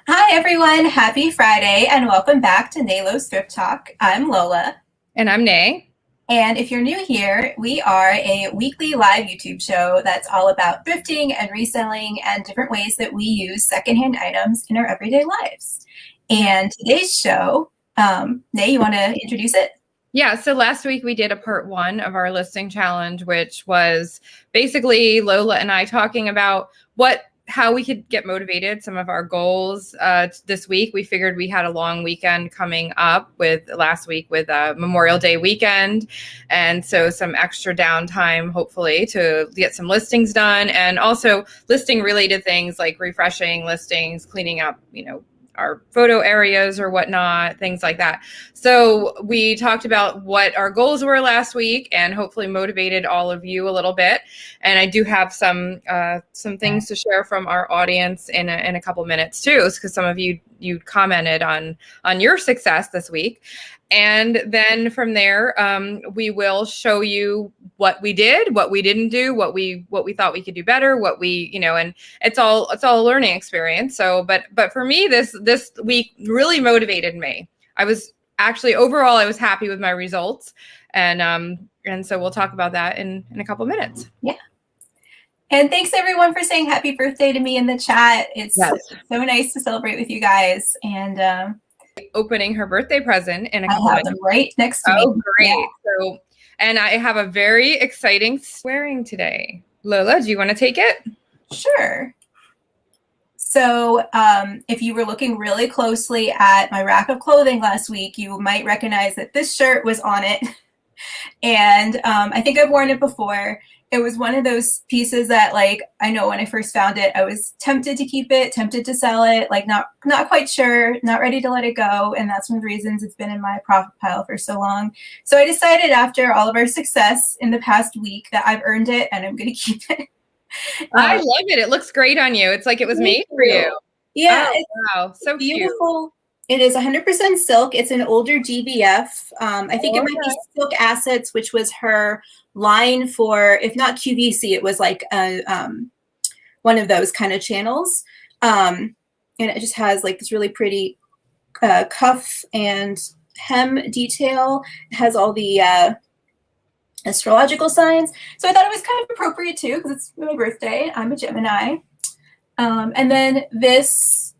Hi, everyone. Happy Friday, and welcome back to Naylo's Thrift Talk. I'm Lola. And I'm Nay. And if you're new here, we are a weekly live YouTube show that's all about thrifting and reselling and different ways that we use secondhand items in our everyday lives. And today's show, Nay, you want to introduce it? Yeah, so last week we did a part one of our listing challenge, which was basically Lola and I talking about how we could get motivated, some of our goals. This week, we figured we had a long weekend coming up with last week with Memorial Day weekend. And so some extra downtime, hopefully, to get some listings done and also listing related things like refreshing listings, cleaning up, our photo areas or whatnot, things like that. So we talked about what our goals were last week and hopefully motivated all of you a little bit. And I do have some things to share from our audience in a couple minutes too, because some of you commented on your success this week. And then from there, we will show you what we did, what we didn't do, what we thought we could do better, and it's all a learning experience. So, but for me, this week really motivated me. I was actually overall, I was happy with my results, and so we'll talk about that in a couple minutes. Yeah. And thanks everyone for saying happy birthday to me in the chat. It's so nice to celebrate with you guys. And opening her birthday present in a couple I have minutes. them right next to me. Oh, great. Yeah. So, and I have a very exciting swearing today. Lola, do you want to take it? Sure. So if you were looking really closely at my rack of clothing last week, you might recognize that this shirt was on it. And I think I've worn it before. It was one of those pieces that, like, I know when I first found it, I was tempted to keep it, tempted to sell it, like not quite sure, not ready to let it go. And that's one of the reasons it's been in my profit pile for so long. So I decided after all of our success in the past week that I've earned it and I'm going to keep it. I love it. It looks great on you. It's like it was made for you. Yeah. Oh, wow. So beautiful. Cute. It is 100% silk. It's an older GBF. I think it might be Silk Assets, which was her line for, if not QVC, it was like one of those kind of channels. And it just has like this really pretty cuff and hem detail. It has all the astrological signs. So I thought it was kind of appropriate too, because it's my birthday. I'm a Gemini. And then this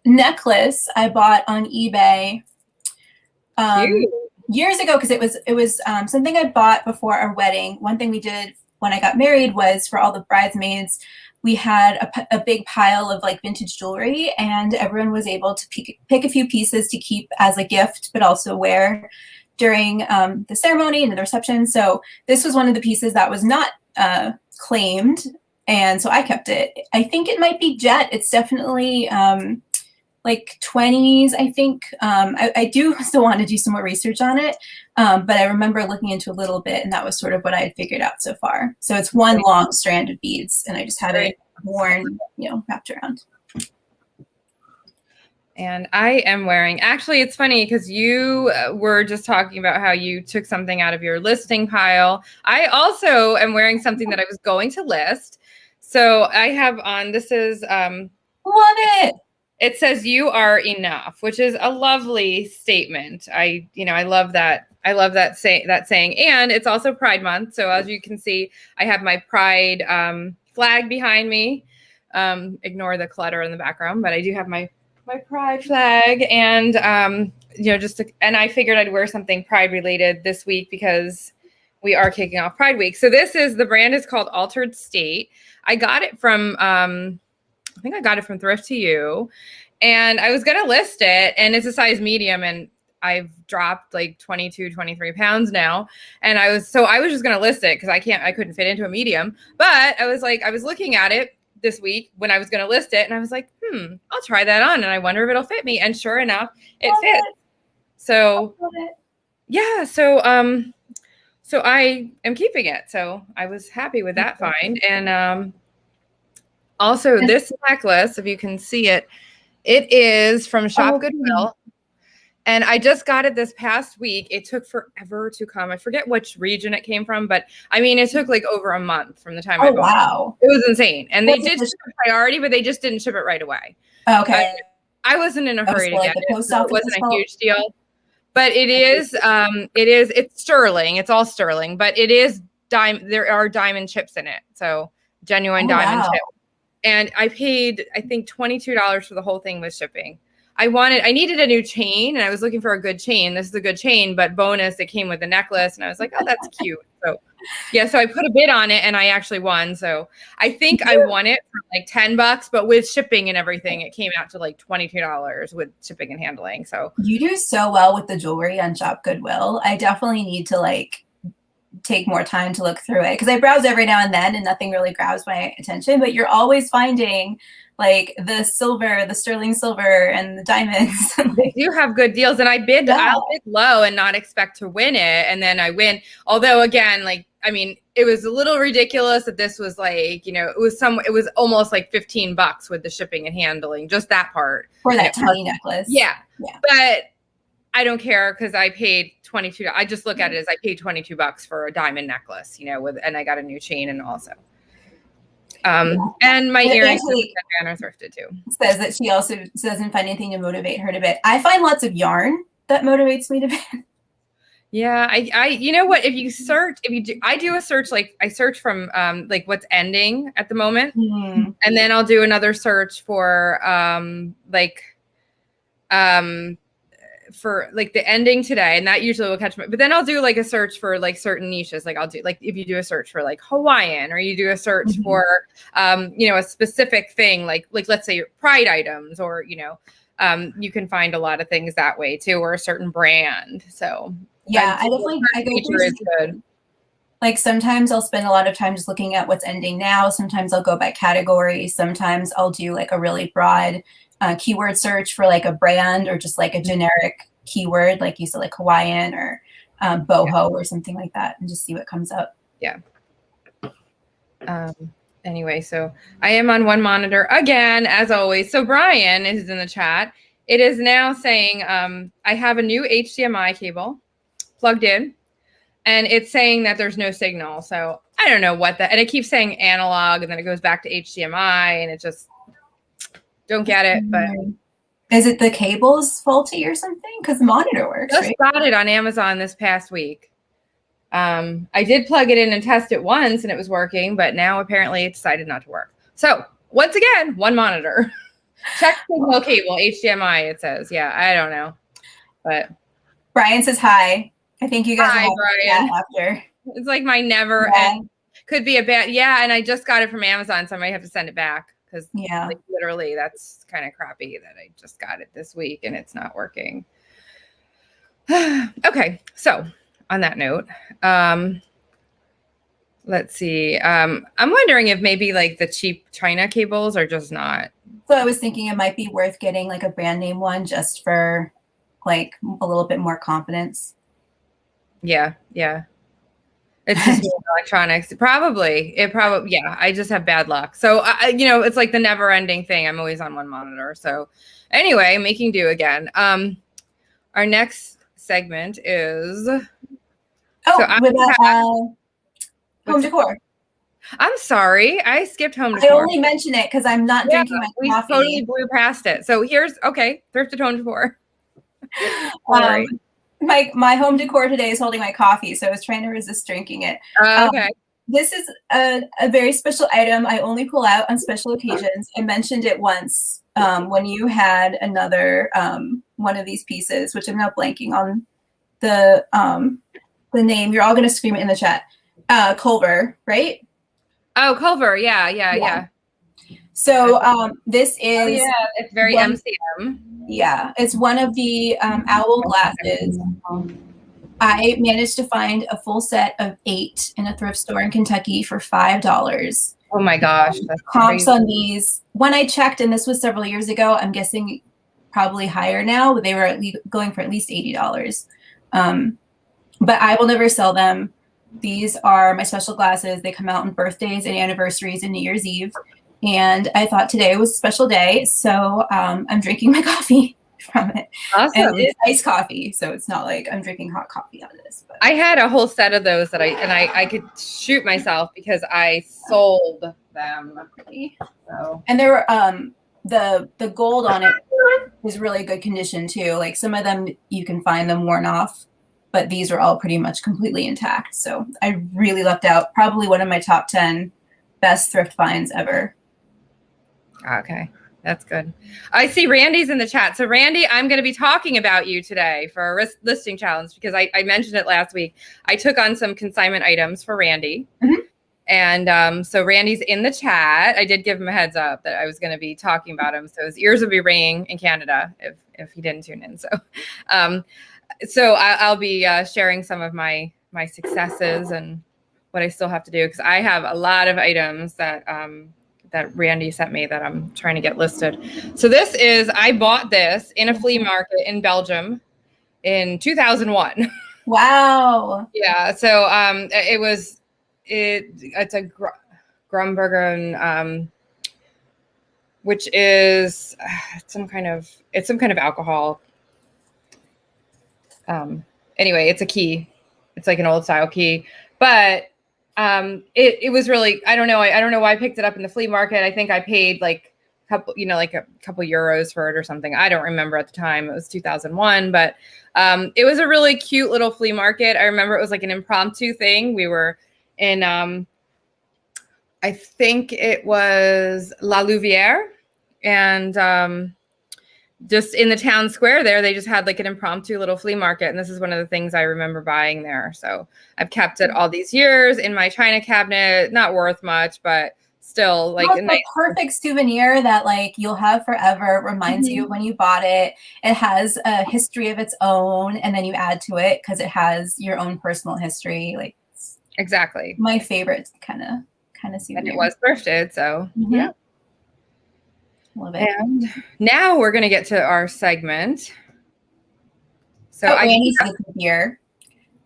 necklace I bought on eBay years ago, because it was something I bought before our wedding. One thing we did when I got married was, for all the bridesmaids, we had a big pile of like vintage jewelry, and everyone was able to pick a few pieces to keep as a gift, but also wear during the ceremony and the reception. So this was one of the pieces that was not claimed, and so I kept it. I think it might be jet. It's definitely like 20s, I think. I do still want to do some more research on it, but I remember looking into a little bit, and that was sort of what I had figured out so far. So it's one long strand of beads, and I just have it worn, wrapped around. And I am wearing, actually, it's funny because you were just talking about how you took something out of your listing pile. I also am wearing something that I was going to list. So I have on, this is, love it. It says "You are enough," which is a lovely statement. I love that. I love that saying. And it's also Pride Month. So as you can see, I have my Pride flag behind me. Ignore the clutter in the background, but I do have my Pride flag, and and I figured I'd wear something Pride related this week because we are kicking off Pride Week. So the brand is called Altered State. I got it from I think I got it from Thrifty, and I was going to list it, and it's a size medium, and I've dropped like 22, 23 pounds now. And I was just going to list it because I couldn't fit into a medium, but I was looking at it this week when I was going to list it, and I was like, I'll try that on, and I wonder if it'll fit me. And sure enough, it fits. So yeah. So I am keeping it. So I was happy with that find. And, also, this necklace, if you can see it, it is from Shop Goodwill. And I just got it this past week. It took forever to come. I forget which region it came from, but I mean, it took like over a month from the time I bought it. It was insane. And they did ship it priority, but they just didn't ship it right away. Okay. I wasn't in a hurry to like get the it. post So it office wasn't as a well? huge deal. But it's sterling. It's all sterling, but it is there are diamond chips in it. So genuine diamond chip. And I paid, I think, $22 for the whole thing with shipping. I needed a new chain, and I was looking for a good chain. This is a good chain, but bonus, it came with a necklace, and I was like, oh, that's cute. So yeah, so I put a bid on it, and I actually won. So I think I won it for like $10, but with shipping and everything, it came out to like $22 with shipping and handling. So you do so well with the jewelry on Shop Goodwill. I definitely need to like take more time to look through it, because I browse every now and then and nothing really grabs my attention, but you're always finding like the silver, the sterling silver, and the diamonds. They do have good deals, and I'll bid low and not expect to win it, and then I win. Although again, like, I mean, it was a little ridiculous that this was like, you know, it was almost like $15 with the shipping and handling, just that part for that tiny necklace. Yeah, but I don't care because I paid $22. I just look at it as I paid $22 for a diamond necklace, you know, and I got a new chain and also. And my earrings are thrifted too. Says that she also doesn't find anything to motivate her to bid. I find lots of yarn that motivates me to bid. Yeah, I you know what, I do a search, like I search from like what's ending at the moment, and then I'll do another search for for like the ending today, and that usually will catch me. But then I'll do like a search for like certain niches. Like I'll do, like, if you do a search for like Hawaiian, or you do a search for you know, a specific thing, like let's say your Pride items, or you know, you can find a lot of things that way too, or a certain brand. So yeah, I go through good. Like sometimes I'll spend a lot of time just looking at what's ending now. Sometimes I'll go by category. Sometimes I'll do like a really broad keyword search for like a brand, or just like a generic keyword, like you said, like Hawaiian or boho or something like that, and just see what comes up. Yeah. Anyway, so I am on one monitor again, as always. So Brian is in the chat. It is now saying I have a new HDMI cable plugged in, and it's saying that there's no signal. So I don't know what that, and it keeps saying analog, and then it goes back to HDMI, and it just don't get it. But is it the cable's faulty or something? Because the monitor works. Just got it on Amazon this past week. I did plug it in and test it once, and it was working, but now apparently it decided not to work. So once again, one monitor. Check signal cable, HDMI, it says. Yeah, I don't know. But Brian says hi. I think you guys hi, Brian. After. It's like my never end. Could be a bad, and I just got it from Amazon, so I might have to send it back, because like, literally that's kind of crappy that I just got it this week and it's not working. Okay, so on that note, let's see. I'm wondering if maybe like the cheap China cables are just not. So I was thinking it might be worth getting like a brand name one, just for like a little bit more confidence. Yeah. It's just electronics. Probably. I just have bad luck. So you know, it's like the never ending thing. I'm always on one monitor. So anyway, making do again. Our next segment is home decor. I'm sorry, I skipped home decor. I only mention it because I'm not drinking my coffee. We totally blew past it. So here's thrifted home decor. My home decor today is holding my coffee, so I was trying to resist drinking it. Okay. This is a very special item I only pull out on special occasions. I mentioned it once when you had another one of these pieces, which I'm now blanking on the name. You're all going to scream it in the chat. Culver, right? Oh, Culver. Yeah. So this is it's very MCM. Yeah, it's one of the owl glasses. I managed to find a full set of 8 in a thrift store in Kentucky for $5. Oh my gosh. Comps on these, when I checked, and this was several years ago, I'm guessing probably higher now, but they were going for at least $80. But I will never sell them. These are my special glasses. They come out on birthdays and anniversaries and New Year's Eve. And I thought today was a special day, so I'm drinking my coffee from it. Awesome. And it's iced coffee, so it's not like I'm drinking hot coffee out of this. But I had a whole set of those that I could shoot myself because I sold them. So. And there were the gold on it was really good condition too. Like some of them you can find them worn off, but these are all pretty much completely intact. So I really lucked out. Probably one of my top 10 best thrift finds ever. Okay, that's good. I see Randy's in the chat. So Randy, I'm going to be talking about you today for a listing challenge because I mentioned it last week. I took on some consignment items for Randy. Mm-hmm. And so Randy's in the chat. I did give him a heads up that I was going to be talking about him. So his ears would be ringing in Canada if he didn't tune in. So I'll be sharing some of my successes and what I still have to do because I have a lot of items that Randy sent me that I'm trying to get listed. So I bought this in a flea market in Belgium in 2001. Wow. Yeah. So it's a Grumberger, which is some kind of alcohol. Anyway, it's a key. It's like an old style key, but it was really, I don't know why I picked it up in the flea market. I think I paid like a couple euros for it or something. I don't remember at the time. It was 2001, but it was a really cute little flea market. I remember it was like an impromptu thing. We were in, I think it was La Louvière, and just in the town square there, they just had like an impromptu little flea market. And this is one of the things I remember buying there. So I've kept it all these years in my china cabinet, not worth much, but still like a nice perfect souvenir that like you'll have forever. It reminds you of when you bought it. It has a history of its own. And then you add to it because it has your own personal history. Like exactly my favorite kind of souvenir. And it was thrifted. So yeah. Love it. And now we're going to get to our segment. So Annie's beer.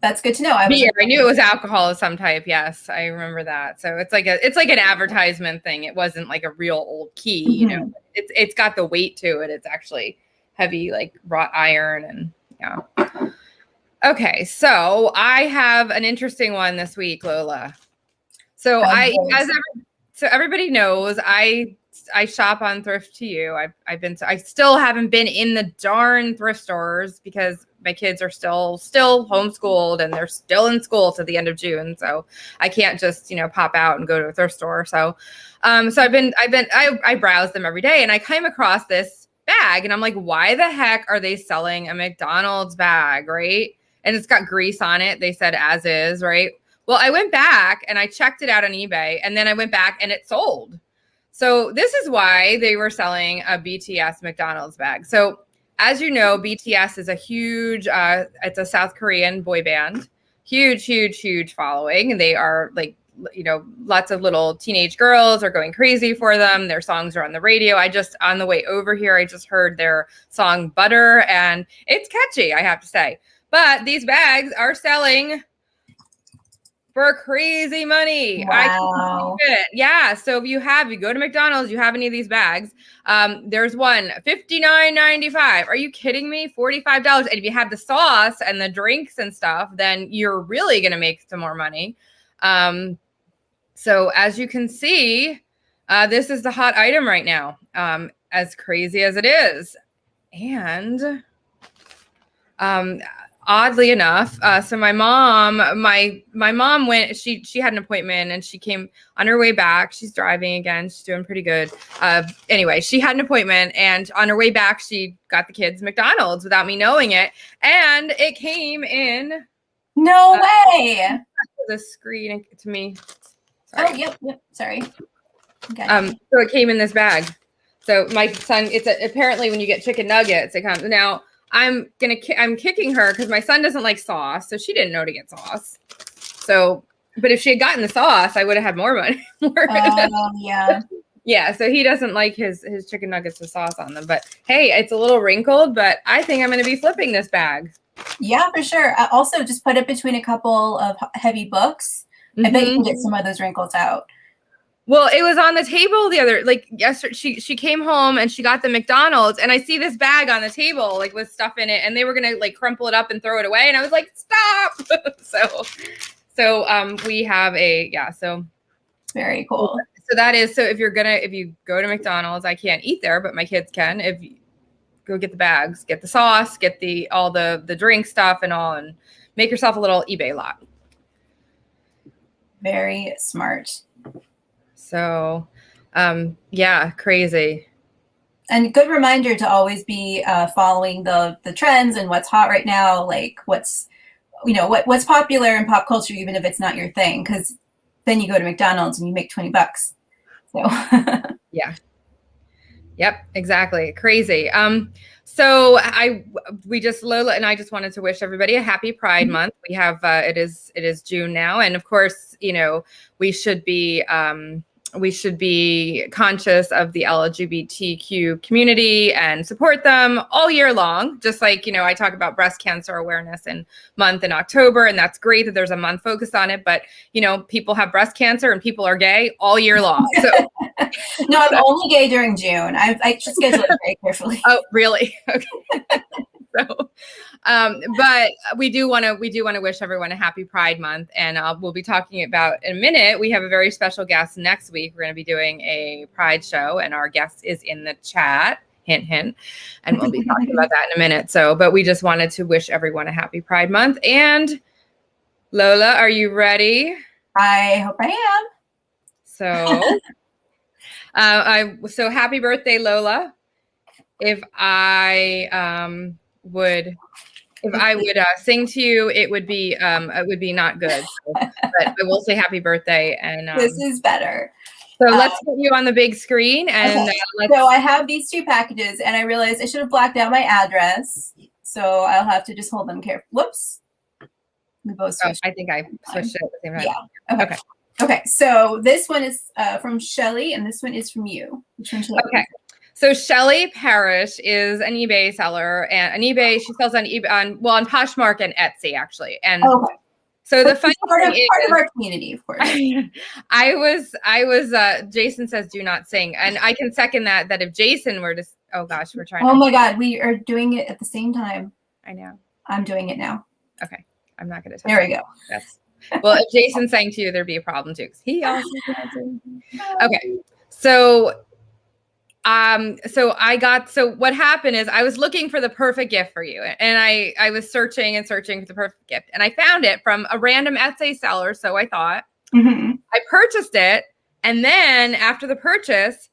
That's good to know. Beer. I knew it was alcohol of some type. Yes, I remember that. So it's like an advertisement thing. It wasn't like a real old key. You know, it's got the weight to it. It's actually heavy, like wrought iron, and yeah. Okay, so I have an interesting one this week, Lola. So everybody knows I shop on Thrift to You. I still haven't been in the darn thrift stores because my kids are still homeschooled and they're still in school to the end of June. So I can't just, pop out and go to a thrift store. So, I browse them every day and I came across this bag and I'm like, why the heck are they selling a McDonald's bag? Right. And it's got grease on it. They said as is, right? Well, I went back and I checked it out on eBay and then I went back and it sold. So this is why they were selling a BTS McDonald's bag. So as you know, BTS is a huge, it's a South Korean boy band, huge following. And they are like, lots of little teenage girls are going crazy for them. Their songs are on the radio. On the way over here, I just heard their song Butter and it's catchy, I have to say. But these bags are selling for crazy money. Wow. I can't believe it. Yeah. So if you go to McDonald's, you have any of these bags. There's one $59.95. Are you kidding me? $45. And if you have the sauce and the drinks and stuff, then you're really going to make some more money. So as you can see, this is the hot item right now, as crazy as it is. And oddly enough, so my mom went, she had an appointment and she came on her way back. She's driving again. She's doing pretty good. Anyway, she had an appointment and on her way back, she got the kids McDonald's without me knowing it. And it came in. No way. The screen to me. Sorry. Oh, yep. Sorry. Okay. So it came in this bag. So my son, apparently when you get chicken nuggets, it comes now. I'm kicking her because my son doesn't like sauce, so she didn't know to get sauce. So, but if she had gotten the sauce, I would have had more money. Yeah. Yeah. So he doesn't like his chicken nuggets with sauce on them. But hey, it's a little wrinkled, but I think I'm going to be flipping this bag. Yeah, for sure. Also, just put it between a couple of heavy books. I bet you can get some of those wrinkles out. Well, it was on the table yesterday. She came home and she got the McDonald's and I see this bag on the table, like with stuff in it and they were going to like crumple it up and throw it away. And I was like, stop. So we have so very cool. So that is, so if you go to McDonald's, I can't eat there, but my kids can. go get the bags, get the sauce, get all the drink stuff and all, and make yourself a little eBay lot. Very smart. So, yeah, crazy. And good reminder to always be following the trends and what's hot right now, like what's popular in pop culture, even if it's not your thing, because then you go to McDonald's and you make $20. So yeah. Yep, exactly. Crazy. So Lola and I just wanted to wish everybody a happy Pride Month. We have it is June now, and of course, we should be conscious of the LGBTQ community and support them all year long. Just like, I talk about breast cancer awareness month in October, and that's great that there's a month focused on it. But, people have breast cancer and people are gay all year long. So no, I'm only gay during June. I should schedule it very carefully. Oh, really? Okay. So, but we do want to wish everyone a happy Pride Month, and we'll be talking about in a minute. We have a very special guest next week. We're going to be doing a Pride show, and our guest is in the chat. Hint, hint. And we'll be talking about that in a minute. So, but we just wanted to wish everyone a happy Pride Month. And Lola, are you ready? I hope I am. So, so happy birthday, Lola. If I would sing to you, it would be not good. So, but I will say happy birthday. And this is better. So let's put you on the big screen. And okay. So I have these 2 packages, and I realized I should have blacked out my address. So I'll have to just hold them carefully. Whoops. We both switched. I think I switched it at the same time. Yeah. Okay. So this one is from Shelly, and this one is from you. Which one should I Okay. So Shelly Parrish is an eBay seller, and she sells on eBay on Poshmark and Etsy actually. And so the funny thing is, part of our community, of course. I was Jason says do not sing, and I can second that if Jason were to, oh gosh, we're trying. Oh my God, we are doing it at the same time. I know. I'm doing it now. Okay, I'm not going to. There we go. Yes. Well, if Jason sang to you, there'd be a problem too, because he also sang. Okay, so what happened is I was looking for the perfect gift for you, and I was searching for the perfect gift, and I found it from a random Etsy seller. So I thought I purchased it, and then after the purchase,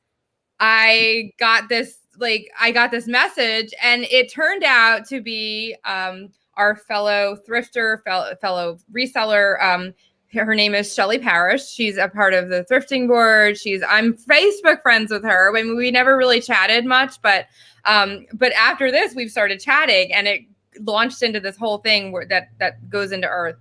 I got this message, and it turned out to be our fellow thrifter, fellow reseller. Her name is Shelly Parrish. She's a part of the thrifting board. I'm Facebook friends with her. I mean, we never really chatted much, but after this, we've started chatting, and it launched into this whole thing that goes into our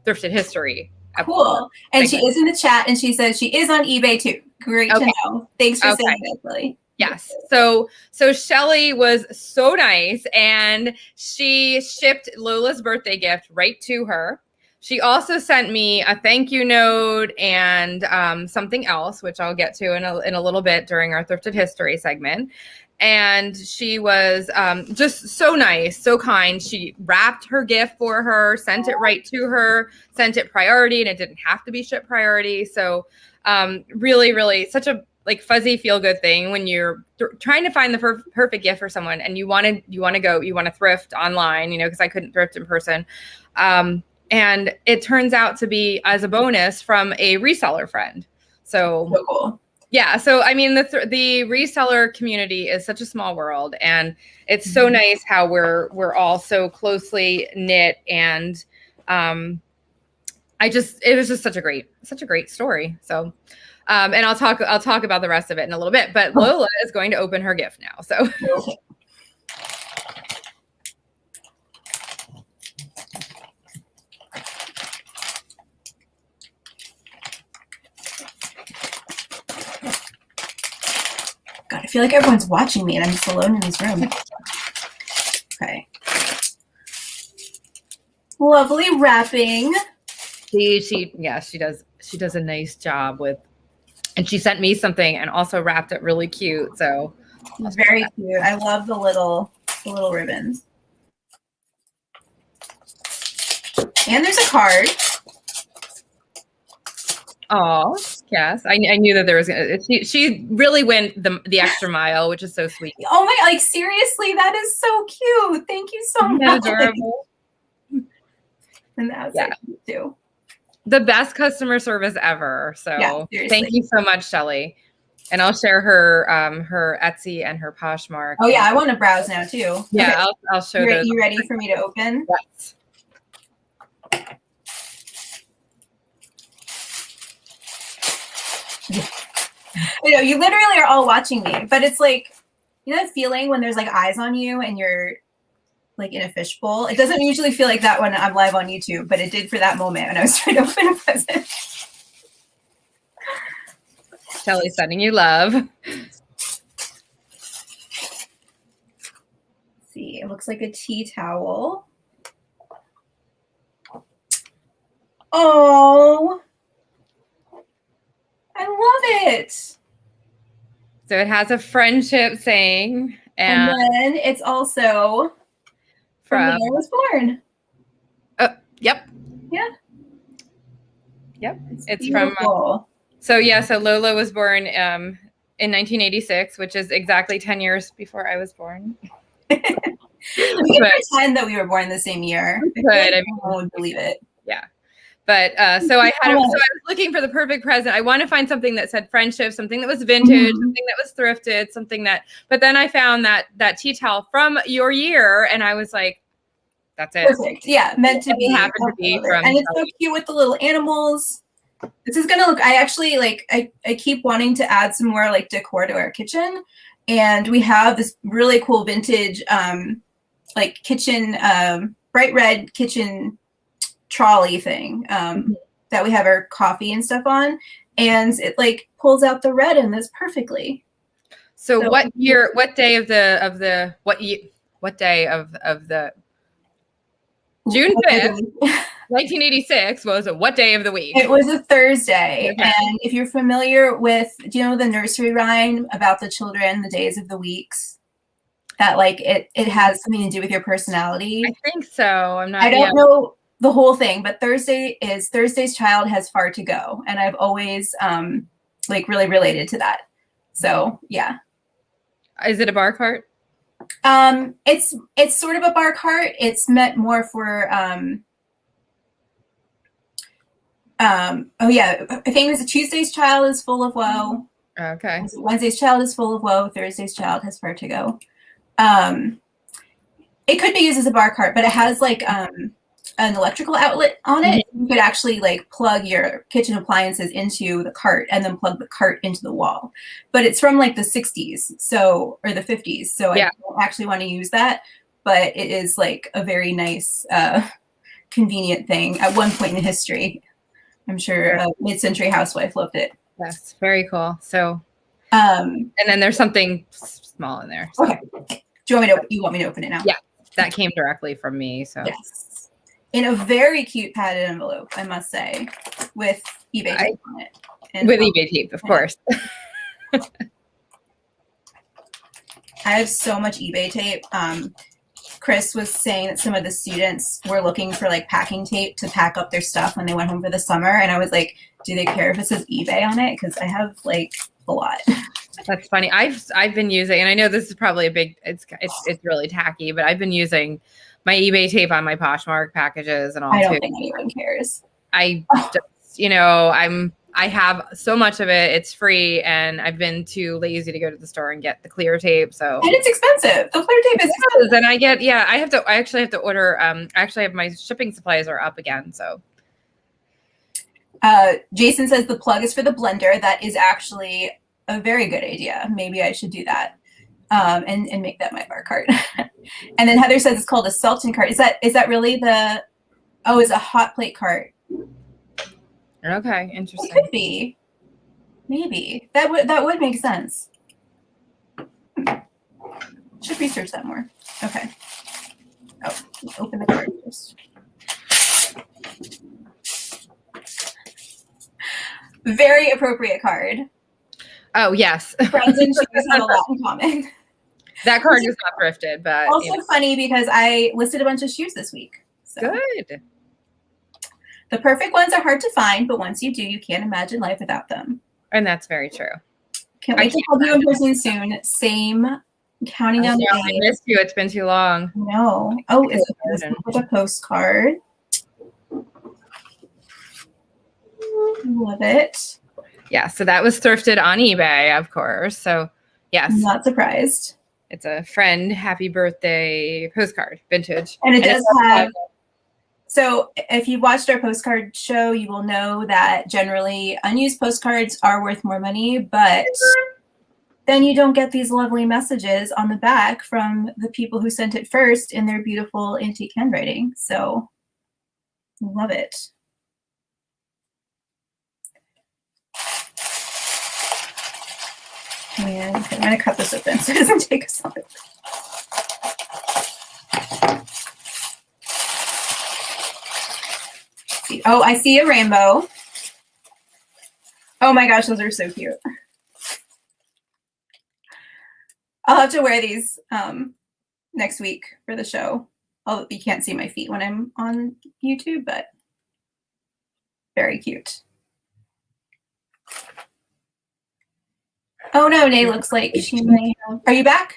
thrifted history. Cool. And she is in the chat, and she says she is on eBay too. Great to know. Thanks for saying that, Shelly. Yes. So Shelly was so nice, and she shipped Lola's birthday gift right to her. She also sent me a thank you note and something else, which I'll get to in a little bit during our Thrifted History segment. And she was just so nice, so kind. She wrapped her gift for her, sent it right to her, sent it priority, and it didn't have to be shipped priority. So really, really such a fuzzy feel good thing when you're trying to find the perfect gift for someone, and you want to thrift online, because I couldn't thrift in person. And it turns out to be as a bonus from a reseller friend. So cool. Yeah. So, I mean, the reseller community is such a small world, and it's so nice how we're all so closely knit. And it was just such a great story. So, and I'll talk about the rest of it in a little bit, but Lola is going to open her gift now. So. God, I feel like everyone's watching me and I'm just alone in this room. Okay. Lovely wrapping. She does a nice job with, and she sent me something and also wrapped it really cute. So very cute. I love the little ribbons. And there's a card. Oh, yes. I knew that there was. She really went the extra mile, which is so sweet. Oh my, like seriously, that is so cute. Thank you so Isn't much. that adorable? And that was Yeah. so cute too. The best customer service ever. So Yeah, thank you so much, Shelly. And I'll share her her Etsy and her Poshmark. Oh yeah, I want to browse now too. Yeah, okay. I'll show those. You ready for me to open? Yes. I know you literally are all watching me, but it's like, you know that feeling when there's like eyes on you and you're like in a fishbowl? It doesn't usually feel like that when I'm live on YouTube, but it did for that moment when I was trying to open a present. Shelly sending you love. Let's see, it looks like a tea towel. Oh, I love it. So it has a friendship saying, and then it's also from when I was born. Yep. Yeah. Yep. It's beautiful. from. So Lola was born in 1986, which is exactly 10 years before I was born. We can pretend that we were born the same year. But no one would believe it. Yeah. But so I was looking for the perfect present. I want to find something that said friendship, something that was vintage, something that was thrifted, something that. But then I found that tea towel from your year, and I was like, "That's it." Perfect. Yeah, meant to be. Happened to be from. And it's so cute with the little animals. This is gonna look. I actually like. I keep wanting to add some more like decor to our kitchen, and we have this really cool vintage, like kitchen, bright red kitchen trolley thing that we have our coffee and stuff on, and it like pulls out the red in this perfectly. So what day of the June 5th, 1986 was what day of the week? It was a Thursday. Okay. And if you're familiar with, do you know the nursery rhyme about the children, the days of the weeks? That like it has something to do with your personality. I think so. I don't know the whole thing, but Thursday's child has far to go, and I've always like really related to that. So yeah. Is it a bar cart? It's sort of a bar cart. It's meant more for oh yeah, I think it's a Tuesday's child is full of woe. Okay. Wednesday's child is full of woe. Thursday's child has far to go. It could be used as a bar cart, but it has like an electrical outlet on it. You could actually like plug your kitchen appliances into the cart and then plug the cart into the wall. But it's from like the 60s, or the 50s. So yeah. I don't actually want to use that, but it is like a very nice, convenient thing at one point in history. I'm sure a mid-century housewife loved it. Yes, very cool. So, and then there's something small in there. So. Okay. Do you want me to open it now? Yeah, that came directly from me. So yes, in a very cute padded envelope, I must say, with eBay tape on it. And with eBay tape, of course. I have so much eBay tape. Chris was saying that some of the students were looking for like packing tape to pack up their stuff when they went home for the summer. And I was like, do they care if it says eBay on it? Because I have like a lot. That's funny. I've been using, and I know this is probably a big, it's really tacky, but I've been using my eBay tape on my Poshmark packages and all. I don't think anyone cares. I have so much of it. It's free, and I've been too lazy to go to the store and get the clear tape. So and it's expensive. The clear tape is expensive. And I actually have to order. Actually, have my shipping supplies are up again. So, Jason says the plug is for the blender. That is actually a very good idea. Maybe I should do that, and make that my bar cart. And then Heather says it's called a Sultan cart. Is that really the? Oh, it's a hot plate cart. Okay, interesting. It could be. Maybe that would make sense. Should research that more. Okay. Oh, open the card first. Very appropriate card. Oh yes. Friends and shoes have a lot in common. That card is not thrifted, but also funny because I listed a bunch of shoes this week. So. Good. The perfect ones are hard to find, but once you do, you can't imagine life without them. And that's very true. Can't wait to hug you in person soon. Same. Counting down the days. I missed you. It's been too long. No. Oh, is it with a postcard? Love it. Yeah, so that was thrifted on eBay, of course. So, yes. I'm not surprised. It's a friend happy birthday postcard, vintage. And it does have, so if you watched our postcard show, you will know that generally unused postcards are worth more money, but then you don't get these lovely messages on the back from the people who sent it first in their beautiful antique handwriting. So, love it. And I'm going to cut this open so it doesn't take us long. Oh, I see a rainbow. Oh my gosh, those are so cute. I'll have to wear these next week for the show. You can't see my feet when I'm on YouTube, but very cute. Oh no, Nay looks like she may have. Are you back?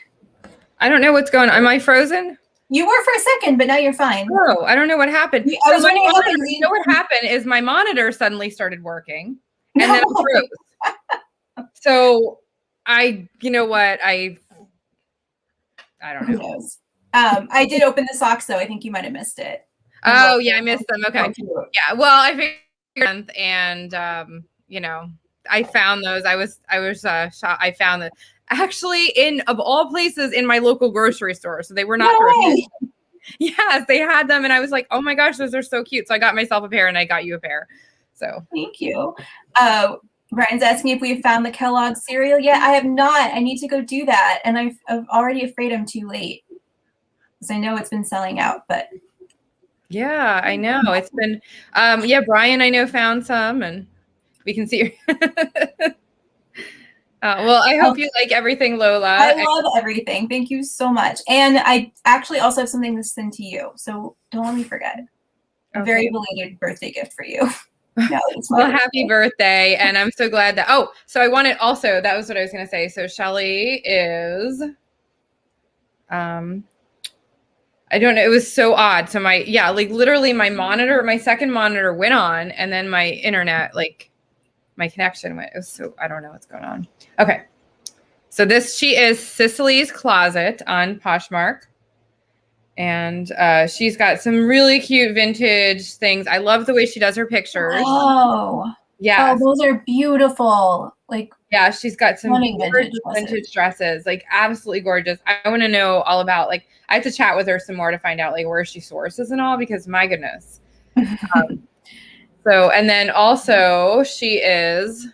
I don't know what's going on. Am I frozen? You were for a second, but now you're fine. Oh, I don't know what happened. I was wondering what happened. You know what happened is my monitor suddenly started working, and then it froze. So you know what? I don't know. Who knows? I did open the socks though. I think you might have missed it. Oh yeah, I missed them. Okay. Yeah. Well, I figured, and you know, I found those. I was shocked. I found that actually of all places in my local grocery store. So they were not thrifted. Yes, they had them, and I was like, oh my gosh, those are so cute. So I got myself a pair, and I got you a pair. So thank you. Brian's asking if we found the Kellogg cereal yet. I have not. I need to go do that, and I'm already afraid I'm too late because I know it's been selling out. But yeah, I know it's been. Yeah, Brian, I know found some, and we can see. Well, I hope you like everything, Lola. I love everything. Thank you so much. And I actually also have something to send to you, so don't let me forget. A very belated birthday gift for you. No, well, happy birthday. And I'm so glad that, so I wanted also, that was what I was going to say. So Shelly is, I don't know. It was so odd. So literally my second monitor went on, and then my internet, my connection went. It was so, I don't know what's going on. Okay. So she is Cicely's Closet on Poshmark. And she's got some really cute vintage things. I love the way she does her pictures. Oh, yeah. Oh, those are beautiful. Yeah, she's got some vintage dresses, absolutely gorgeous. I want to know all about, I have to chat with her some more to find out where she sources and all, because my goodness. So, and then also she is,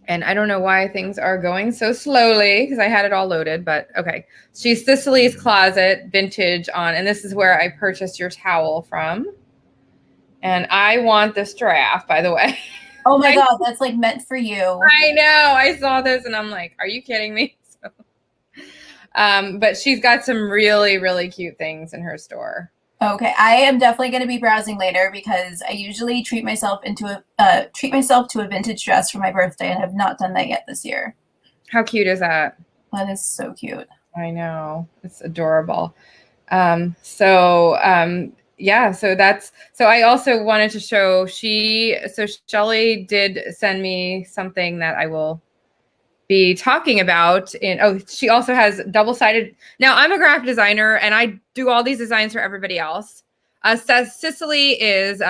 and I don't know why things are going so slowly because I had it all loaded, but okay. She's Cicely's Closet Vintage on, and this is where I purchased your towel from. And I want this giraffe, by the way. Oh my God, that's meant for you. I know. I saw this and I'm like, are you kidding me? So, but she's got some really, really cute things in her store. Okay, I am definitely going to be browsing later because I usually treat myself to a vintage dress for my birthday, and have not done that yet this year. How cute is that? That is so cute. I know, it's adorable. Yeah, so I also wanted to show Shelly did send me something that I will be talking about she also has double-sided. Now I'm a graphic designer and I do all these designs for everybody else. Cicely is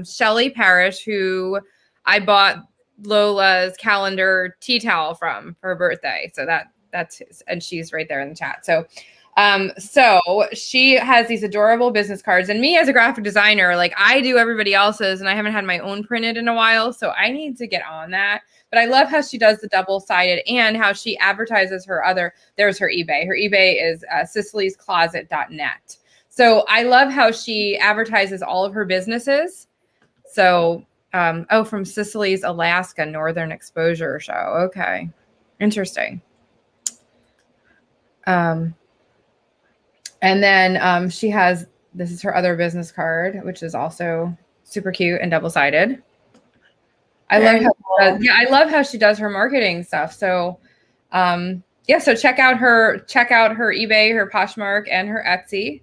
Shelly Parrish, who I bought Lola's calendar tea towel from for her birthday. So that's his, and she's right there in the chat. So she has these adorable business cards, and me as a graphic designer, I do everybody else's, and I haven't had my own printed in a while, so I need to get on that. But I love how she does the double-sided and how she advertises there's her eBay. Her eBay is sicilyscloset.net. So I love how she advertises all of her businesses. So, from Cicely's Alaska Northern Exposure Show. Okay. Interesting. And then she has this is her other business card, which is also super cute and double-sided. I love how she does her marketing stuff. So so check out her eBay, her Poshmark, and her Etsy.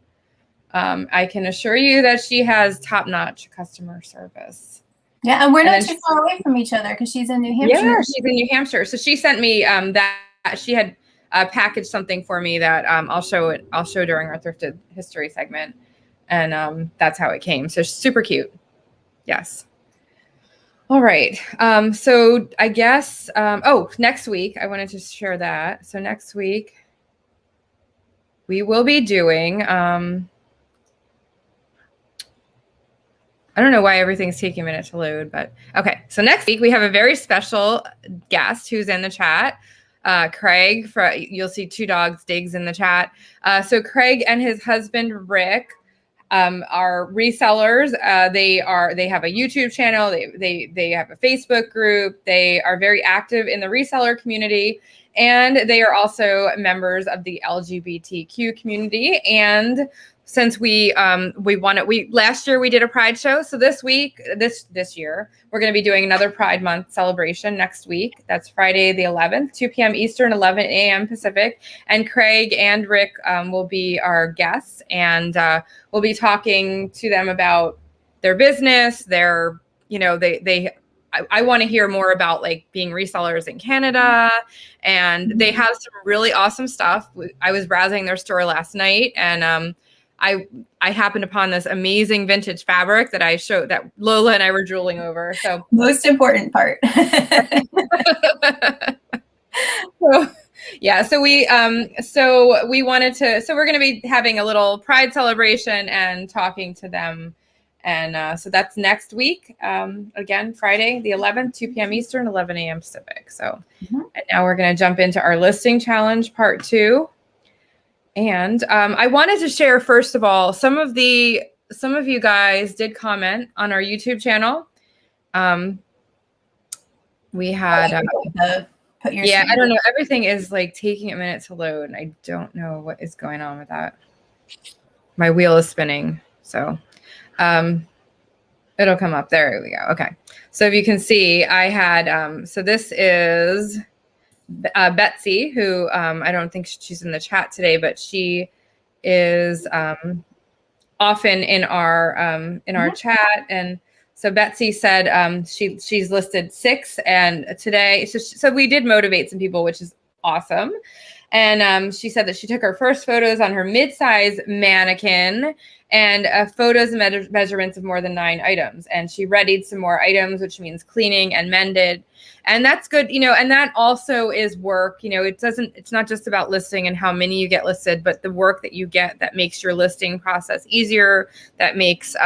I can assure you that she has top-notch customer service. Yeah, and we're not too far away from each other because she's in New Hampshire. Yeah, she's in New Hampshire. So she sent me that she had packaged something for me that I'll show during our thrifted history segment, and that's how it came. So super cute. Yes. All right. So I guess next week I wanted to share that. So next week we will be doing I don't know why everything's taking a minute to load, but okay. So next week we have a very special guest who's in the chat. Craig, you'll see Two Dogs Digs in the chat. So Craig and his husband Rick are resellers. They have a YouTube channel. They have a Facebook group. They are very active in the reseller community, and they are also members of the LGBTQ community. And since last year we did a Pride show, so this year we're going to be doing another Pride Month celebration next week. That's Friday the 11th, 2 p.m. Eastern, 11 a.m. Pacific. And Craig and Rick will be our guests, and we'll be talking to them about their business. I want to hear more about like being resellers in Canada, and they have some really awesome stuff. I was browsing their store last night, and I happened upon this amazing vintage fabric that Lola and I were drooling over. So most important part. So we're going to be having a little Pride celebration and talking to them. And so that's next week. Again, Friday, the 11th, 2 p.m. Eastern, 11 a.m. Pacific. So and now we're going to jump into our listing challenge part 2. And I wanted to share, first of all, some of you guys did comment on our YouTube channel. We had, I don't know. Everything is like taking a minute to load, and I don't know what is going on with that. My wheel is spinning, so it'll come up. There we go. Okay. So if you can see, I had, so this is Betsy, who I don't think she's in the chat today, but she is often in our chat. And so Betsy said she's listed 6, and today, so we did motivate some people, which is awesome. And she said that she took her first photos on her mid-size mannequin and photos and measurements of more than 9 items. And she readied some more items, which means cleaning and mended. And that's good, and that also is work. It's not just about listing and how many you get listed, but the work that you get that makes your listing process easier, that makes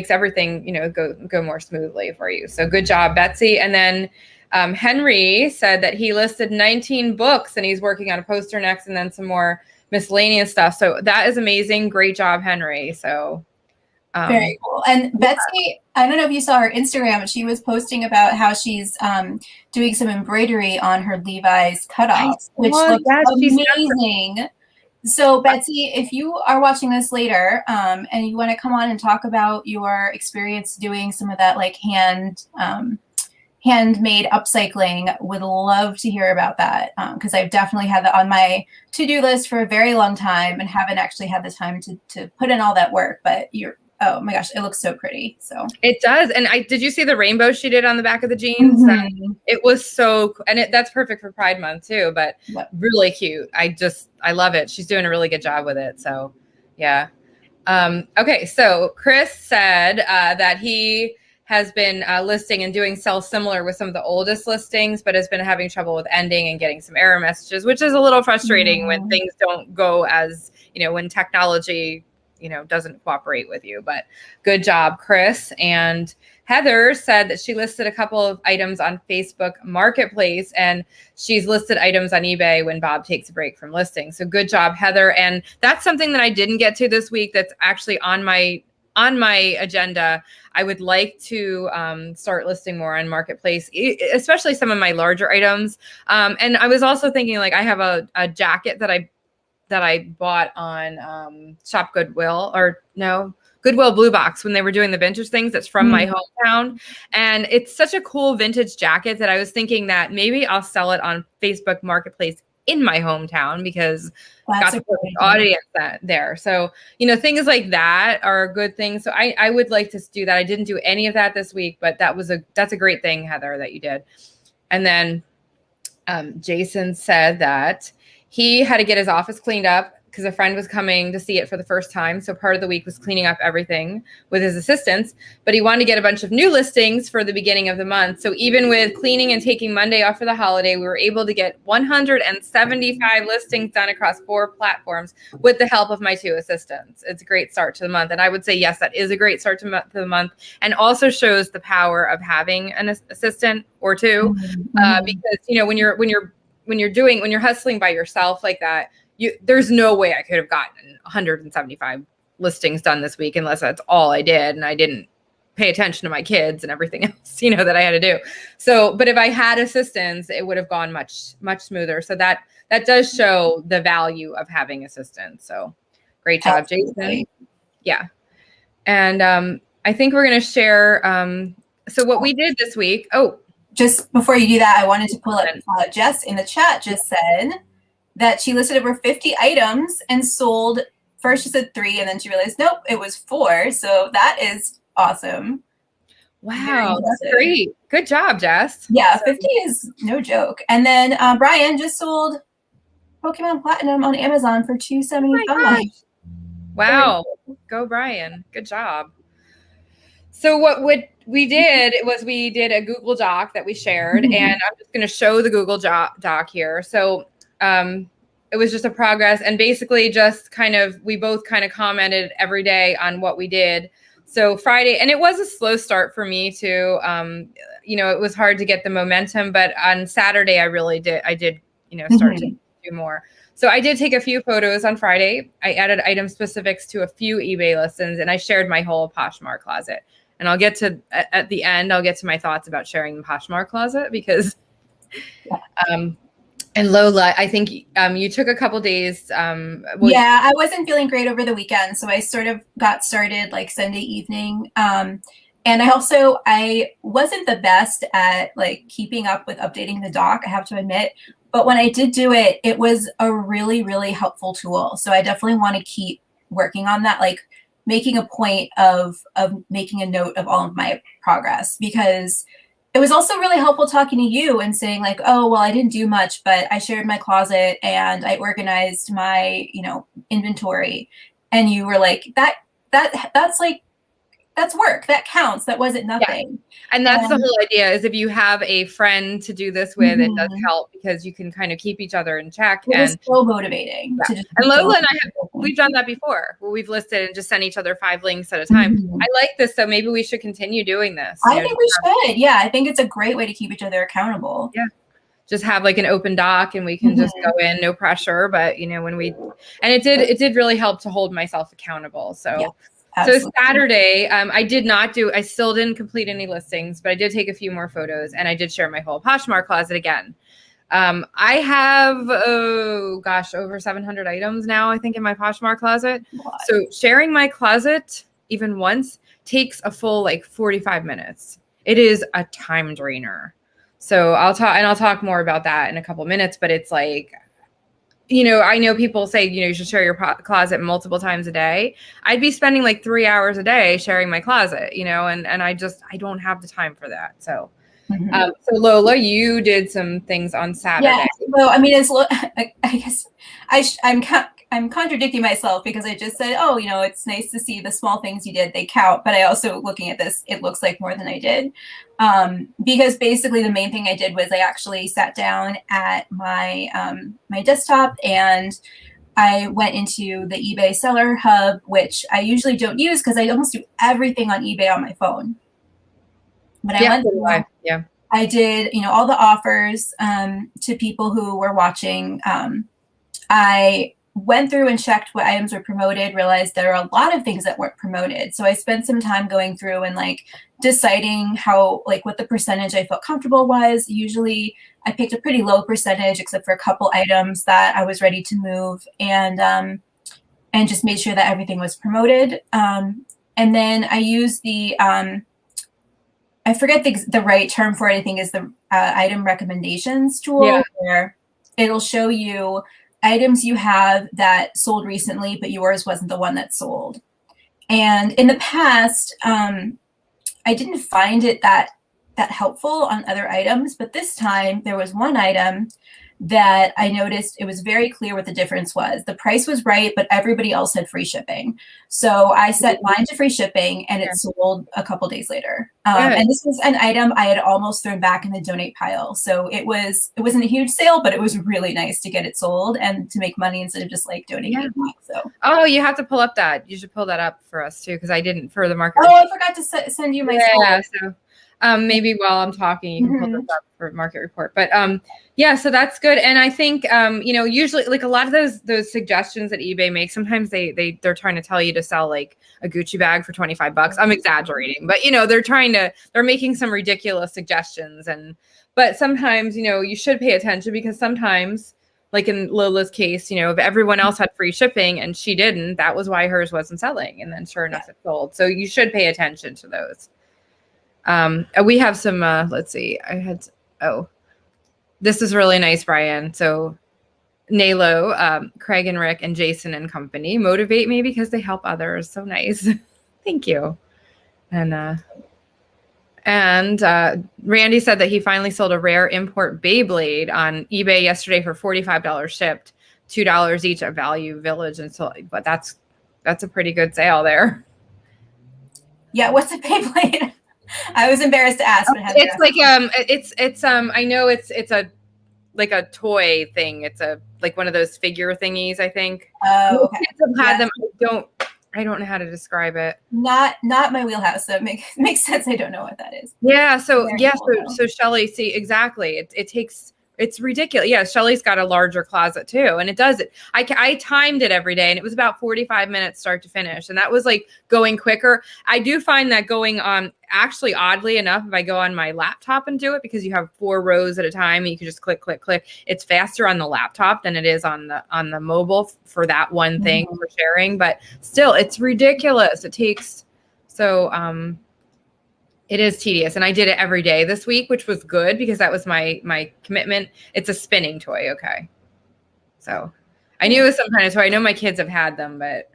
everything, go more smoothly for you. So good job, Betsy. And then Henry said that he listed 19 books and he's working on a poster next, and then some more miscellaneous stuff. So that is amazing. Great job, Henry. So very cool. And Betsy, I don't know if you saw her Instagram, but she was posting about how she's doing some embroidery on her Levi's cutoffs, which looks amazing. So Betsy, if you are watching this later and you want to come on and talk about your experience doing some of that like handmade upcycling, would love to hear about that, because I've definitely had that on my to-do list for a very long time and haven't actually had the time to put in all that work. But oh my gosh, it looks so pretty. So it does. And did you see the rainbow she did on the back of the jeans? It was so, and that's perfect for Pride Month too, but really cute. I love it. She's doing a really good job with it. So yeah. Okay. So Chris said that he has been listing and doing sell similar with some of the oldest listings, but has been having trouble with ending and getting some error messages, which is a little frustrating when things don't go as, when technology, doesn't cooperate with you. But good job, Chris. And Heather said that she listed a couple of items on Facebook Marketplace, and she's listed items on eBay when Bob takes a break from listing. So good job, Heather. And that's something that I didn't get to this week that's actually on my agenda. I would like to start listing more on Marketplace, especially some of my larger items. And I was also thinking, like, I have a jacket that I that I bought on Shop Goodwill, or no, Goodwill Blue Box, when they were doing the vintage things. That's from my hometown. And it's such a cool vintage jacket that I was thinking that maybe I'll sell it on Facebook Marketplace in my hometown, because That's got the perfect audience there. So, things like that are a good thing. So I would like to do that. I didn't do any of that this week, but that's a great thing, Heather, that you did. And then Jason said that he had to get his office cleaned up because a friend was coming to see it for the first time. So part of the week was cleaning up everything with his assistants, but he wanted to get a bunch of new listings for the beginning of the month. So even with cleaning and taking Monday off for the holiday, we were able to get 175 listings done across 4 platforms with the help of my 2 assistants. It's a great start to the month. And I would say, yes, that is a great start to the month, and also shows the power of having an assistant or 2, because, when you're hustling by yourself like that, there's no way I could have gotten 175 listings done this week unless that's all I did and I didn't pay attention to my kids and everything else, that I had to do. So, but if I had assistants, it would have gone much, much smoother. So that does show the value of having assistants. So great job, Jason. Yeah. And I think we're going to share. So what we did this week. Oh, just before you do that, I wanted to pull up Jess in the chat just said that she listed over 50 items and sold. First she said 3, and then she realized, nope, it was 4. So that is awesome. Wow, that's great. Good job, Jess. Yeah, 50 is no joke. And then Brian just sold Pokemon Platinum on Amazon for $275. Wow. Go, Brian. Good job. So what we did was we did a Google Doc that we shared, and I'm just going to show the Google Doc here. So it was just a progress, and basically just we both commented every day on what we did. So Friday, and it was a slow start for me too. It was hard to get the momentum, but on Saturday I did start to do more. So I did take a few photos on Friday. I added item specifics to a few eBay listings, and I shared my whole Poshmark closet. And I'll get to, at the end, I'll get to my thoughts about sharing the Poshmark closet, because and Lola, I think you took a couple days. Yeah, I wasn't feeling great over the weekend, so I sort of got started like Sunday evening. And I wasn't the best at like keeping up with updating the doc, I have to admit. But when I did do it, it was a really, really helpful tool. So I definitely want to keep working on that, like making a point of making a note of all of my progress, because it was also really helpful talking to you and saying like, oh, well, I didn't do much, but I shared my closet and I organized my, inventory. And you were like, that's work. That counts. That wasn't nothing. Yeah. And that's the whole idea, is if you have a friend to do this with, it does help, because you can kind of keep each other in check. It was so motivating. Yeah. And Lola and I we've done that before, where we've listed and just sent each other 5 links at a time. I like this, so maybe we should continue doing this. I think we should. Yeah, I think it's a great way to keep each other accountable. Yeah. Just have like an open doc, and we can just go in, no pressure. But it did really help to hold myself accountable. So. Yeah. Absolutely. So Saturday, I still didn't complete any listings, but I did take a few more photos, and I did share my whole Poshmark closet again. I have, over 700 items now, I think, in my Poshmark closet. What? So sharing my closet even once takes a full 45 minutes. It is a time drainer. So I'll talk more about that in a couple minutes, but it's like, I know people say, you should share your closet multiple times a day. I'd be spending 3 hours a day sharing my closet, and I don't have the time for that. So, so Lola, you did some things on Saturday. Yeah. Well, I mean, I guess I'm contradicting myself, because I just said, oh, it's nice to see the small things you did. They count. But I also, looking at this, it looks like more than I did. Because basically the main thing I did was I actually sat down at my my desktop, and I went into the eBay Seller Hub, which I usually don't use because I almost do everything on eBay on my phone. But I did, all the offers to people who were watching. I went through and checked what items were promoted, realized there are a lot of things that weren't promoted. So I spent some time going through and like deciding how, like what the percentage I felt comfortable was. Usually I picked a pretty low percentage, except for a couple items that I was ready to move, and just made sure that everything was promoted. And then I used the, I forget the right term for it. I think is the item recommendations tool, where it'll show you items you have that sold recently, but yours wasn't the one that sold. And in the past, I didn't find it that helpful on other items, but this time there was one item that I noticed it was very clear what the difference was. The price was right, but everybody else had free shipping. So I set mine to free shipping, and it sold a couple days later. And this was an item I had almost thrown back in the donate pile. So it wasn't a huge sale, but it was really nice to get it sold and to make money instead of just like donating it back. So you have to pull up that. You should pull that up for us too, because I didn't for the market. Oh, I forgot to send you my so maybe while I'm talking, you can pull this up for market report. But so that's good. And I think usually like a lot of those suggestions that eBay makes, sometimes they're trying to tell you to sell like a Gucci bag for $25. I'm exaggerating, but they're making some ridiculous suggestions. But sometimes, you should pay attention, because sometimes, like in Lola's case, if everyone else had free shipping and she didn't, that was why hers wasn't selling. And then sure enough, it sold. So you should pay attention to those. We have some, let's see, this is really nice, Brian. So NALO, Craig and Rick and Jason and company motivate me because they help others. So nice. Thank you. And Randy said that he finally sold a rare import Beyblade on eBay yesterday for $45 shipped, $2 each at Value Village. And so, but that's a pretty good sale there. Yeah. What's a Beyblade? I was embarrassed to ask. But it's like I know it's a like a toy thing. It's like one of those figure thingies, I think. Oh, okay. Kids have had them. I don't know how to describe it. Not my wheelhouse. So it makes sense. I don't know what that is. Yeah. So Shelly, see, exactly. It's ridiculous. Yeah, Shelly's got a larger closet too, and it does it. I timed it every day, and it was about 45 minutes start to finish, and that was like going quicker. I do find that going on, actually, oddly enough, if I go on my laptop and do it, because you have 4 rows at a time, and you can just click, click, click. It's faster on the laptop than it is on the mobile for that one thing for sharing. But still, it's ridiculous. It takes so. It is tedious, and I did it every day this week, which was good because that was my commitment. It's a spinning toy, okay? So I knew it was some kind of toy. I know my kids have had them, but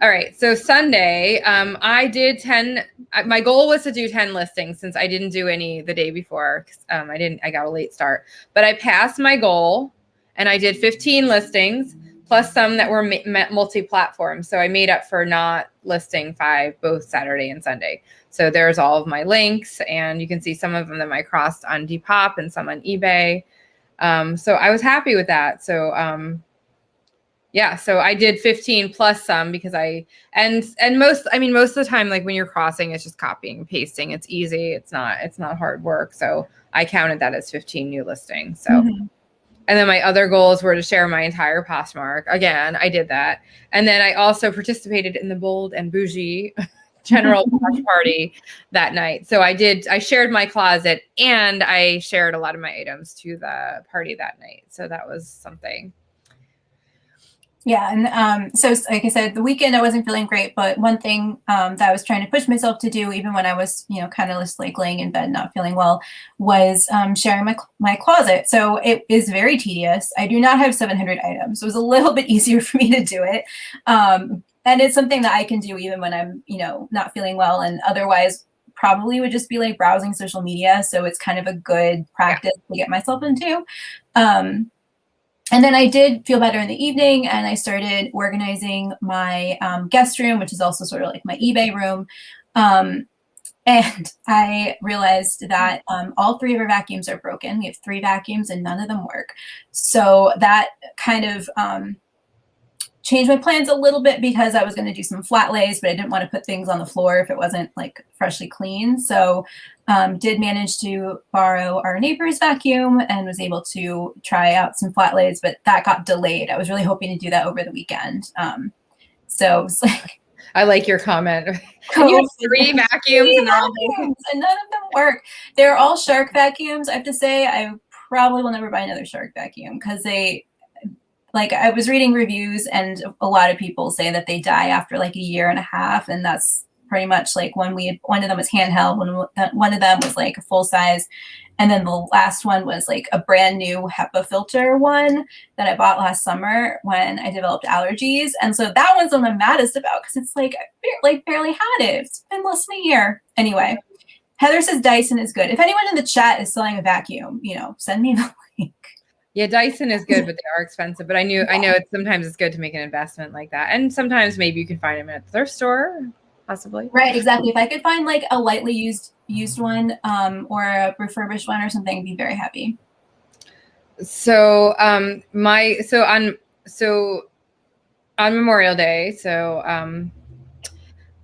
all right. So Sunday, I did 10. My goal was to do 10 listings since I didn't do any the day before. I got a late start, but I passed my goal, and I did 15 listings plus some that were multi-platform. So I made up for not listing 5 both Saturday and Sunday. So there's all of my links, and you can see some of them that I crossed on Depop and some on eBay. So I was happy with that. So so I did 15 plus some because most of the time, like when you're crossing, it's just copying and pasting. It's easy. It's not hard work. So I counted that as 15 new listings. So. And then my other goals were to share my entire Poshmark. Again, I did that. And then I also participated in the Bold and Bougie general party that night. So I shared my closet, and I shared a lot of my items to the party that night. So that was something. Yeah. And so like I said, the weekend I wasn't feeling great, but one thing that I was trying to push myself to do, even when I was, kind of just like laying in bed, not feeling well, was sharing my closet. So it is very tedious. I do not have 700 items. So it was a little bit easier for me to do it. And it's something that I can do even when I'm, not feeling well, and otherwise probably would just be like browsing social media. So it's kind of a good practice to get myself into. And then I did feel better in the evening, and I started organizing my guest room, which is also sort of like my eBay room. And I realized that all 3 of our vacuums are broken. We have 3 vacuums and none of them work. So that kind of changed my plans a little bit because I was going to do some flat lays, but I didn't want to put things on the floor if it wasn't like freshly clean. So did manage to borrow our neighbor's vacuum and was able to try out some flat lays, but that got delayed. I was really hoping to do that over the weekend. So it's like, I like your comment. And you have 3 vacuums and they're all vacuums, and none of them work. They're all Shark vacuums. I have to say, I probably will never buy another Shark vacuum because they, like, I was reading reviews and a lot of people say that they die after like a year and a half, and that's pretty much like one of them was handheld, one of them was like a full size, and then the last one was like a brand new HEPA filter one that I bought last summer when I developed allergies. And so that one's what I'm maddest about because it's like I barely had it. It's been less than a year. Anyway, Heather says Dyson is good. If anyone in the chat is selling a vacuum, send me the link. Yeah, Dyson is good, but they are expensive. But I know sometimes it's good to make an investment like that. And sometimes maybe you can find them at the thrift store, possibly. Right, exactly. If I could find like a lightly used one or a refurbished one or something, I'd be very happy. So on Memorial Day,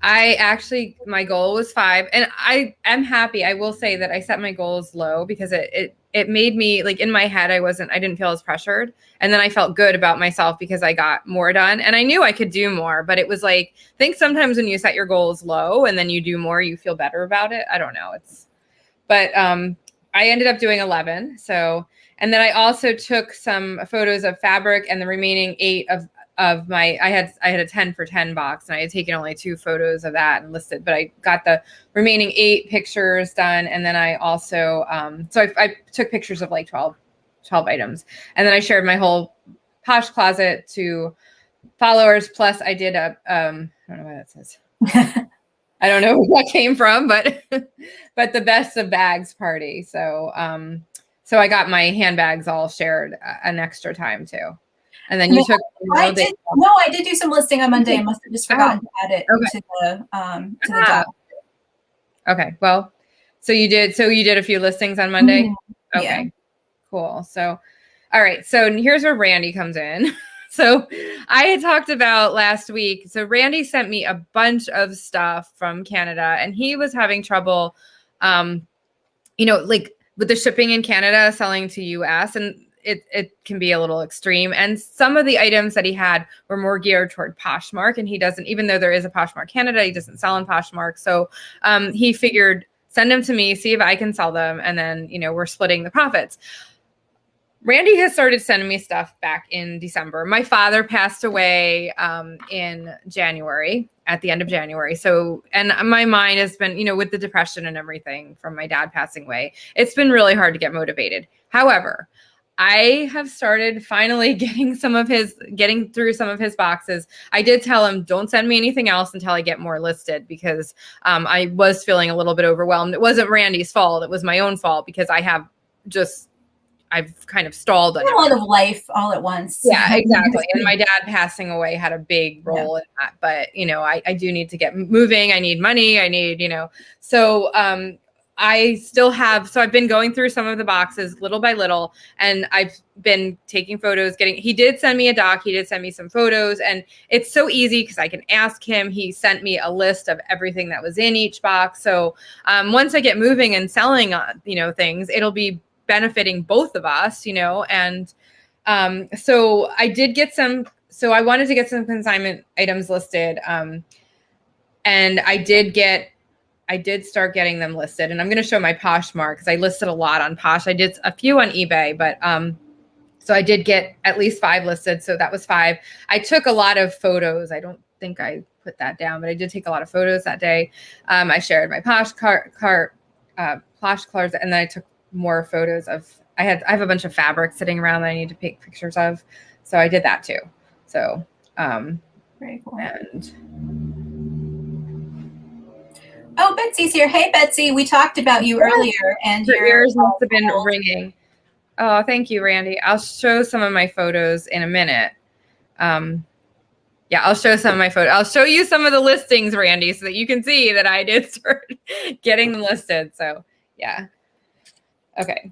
my goal was 5, and I am happy. I will say that I set my goals low because it made me, like, in my head, I didn't feel as pressured. And then I felt good about myself because I got more done, and I knew I could do more, but it was like, I think sometimes when you set your goals low and then you do more, you feel better about it. I don't know. But I ended up doing 11. And then I also took some photos of fabric, and the remaining 8 of my, I had a 10 for 10 box, and I had taken only 2 photos of that and listed, but I got the remaining 8 pictures done. And then I also, I took pictures of like 12 items. And then I shared my whole Posh closet to followers. Plus I did I don't know what that says. I don't know where that came from, but the best of bags party. So I got my handbags all shared an extra time too. And then you took. I did do some listing on Monday. I must have just forgotten to add it to the job. Okay, well, so you did a few listings on Monday. Mm-hmm. Okay, yeah. Cool. So, all right. So here's where Randy comes in. So I had talked about last week. So Randy sent me a bunch of stuff from Canada, and he was having trouble, like with the shipping in Canada selling to US, and it can be a little extreme. And some of the items that he had were more geared toward Poshmark, and he doesn't, even though there is a Poshmark Canada, he doesn't sell in Poshmark. So he figured, send them to me, see if I can sell them, and then, we're splitting the profits. Randy has started sending me stuff back in December. My father passed away in January, at the end of January. So, and my mind has been, with the depression and everything from my dad passing away, it's been really hard to get motivated. However, I have started finally getting through some of his boxes. I did tell him, don't send me anything else until I get more listed, because I was feeling a little bit overwhelmed. It wasn't Randy's fault. It was my own fault, because I've kind of stalled on a lot of life all at once. Yeah, exactly. And my dad passing away had a big role in that. But, I do need to get moving. I need money. I need, so I still have, so I've been going through some of the boxes little by little, and I've been taking photos, he did send me a doc. He did send me some photos, and it's so easy because I can ask him. He sent me a list of everything that was in each box. So once I get moving and selling, things, it'll be benefiting both of us, and so I did get so I wanted to get some consignment items listed. And I did start getting them listed, and I'm going to show my Poshmark because I listed a lot on Posh. I did a few on eBay, but so I did get at least 5 listed. So that was 5. I took a lot of photos. I don't think I put that down, but I did take a lot of photos that day. I shared my Posh cards, and then I took more photos of, I have a bunch of fabric sitting around that I need to take pictures of. So I did that too. So, very cool. And oh, Betsy's here. Hey, Betsy, we talked about you earlier, and your ears must have been ringing. Oh, thank you, Randy. I'll show some of my photos in a minute. Yeah, I'll show some of my photos. I'll show you some of the listings, Randy, so that you can see that I did start getting them listed. So, yeah. Okay.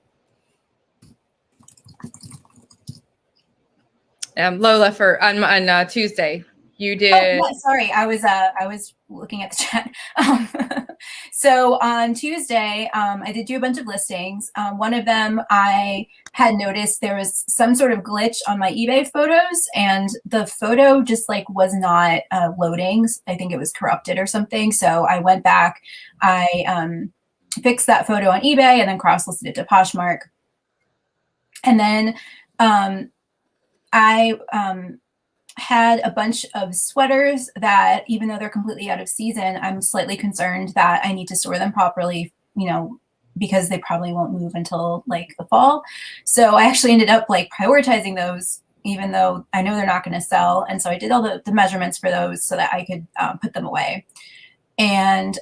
Lola, for on Tuesday. You Oh, did. yeah, sorry. I was looking at the chat. So on Tuesday, I did do a bunch of listings. One of them, I had noticed there was some sort of glitch on my eBay photos, and the photo just like was not loading. I think it was corrupted or something. So I went back, I fixed that photo on eBay, and then cross-listed it to Poshmark. And then I had a bunch of sweaters that, even though they're completely out of season, I'm slightly concerned that I need to store them properly, you know, because they probably won't move until like the fall. So I actually ended up like prioritizing those, even though I know they're not going to sell. And so I did all the measurements for those so that I could put them away, and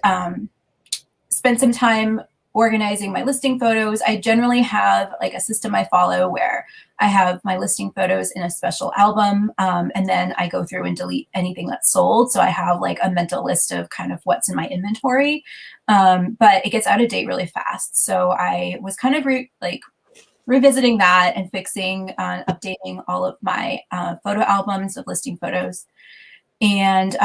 spent some time organizing my listing photos. I generally have like a system I follow where I have my listing photos in a special album, and then I go through and delete anything that's sold. So I have like a mental list of kind of what's in my inventory, but it gets out of date really fast. So I was kind of revisiting that and fixing, updating all of my photo albums of listing photos. And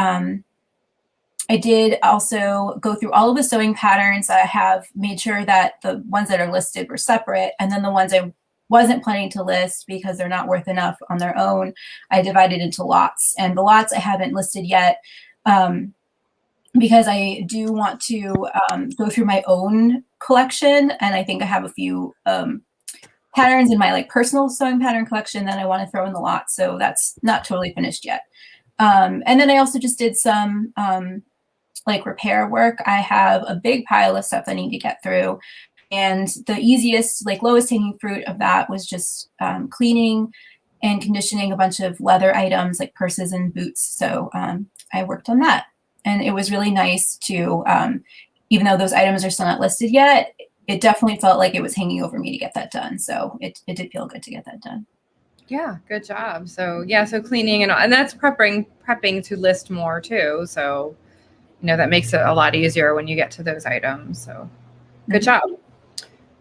I did also go through all of the sewing patterns. I have made sure that the ones that are listed were separate, and then the ones I wasn't planning to list because they're not worth enough on their own, I divided into lots. And the lots I haven't listed yet, because I do want to go through my own collection, and I think I have a few patterns in my like personal sewing pattern collection that I want to throw in the lot. So that's not totally finished yet. And then I also just did some like repair work. I have a big pile of stuff I need to get through. And the easiest, like lowest hanging fruit of that was just cleaning and conditioning a bunch of leather items like purses and boots. So I worked on that. And it was really nice to, even though those items are still not listed yet, it definitely felt like it was hanging over me to get that done. So it did feel good to get that done. Yeah, good job. So yeah, so cleaning and that's prepping to list more too. So that makes it a lot easier when you get to those items. So good job.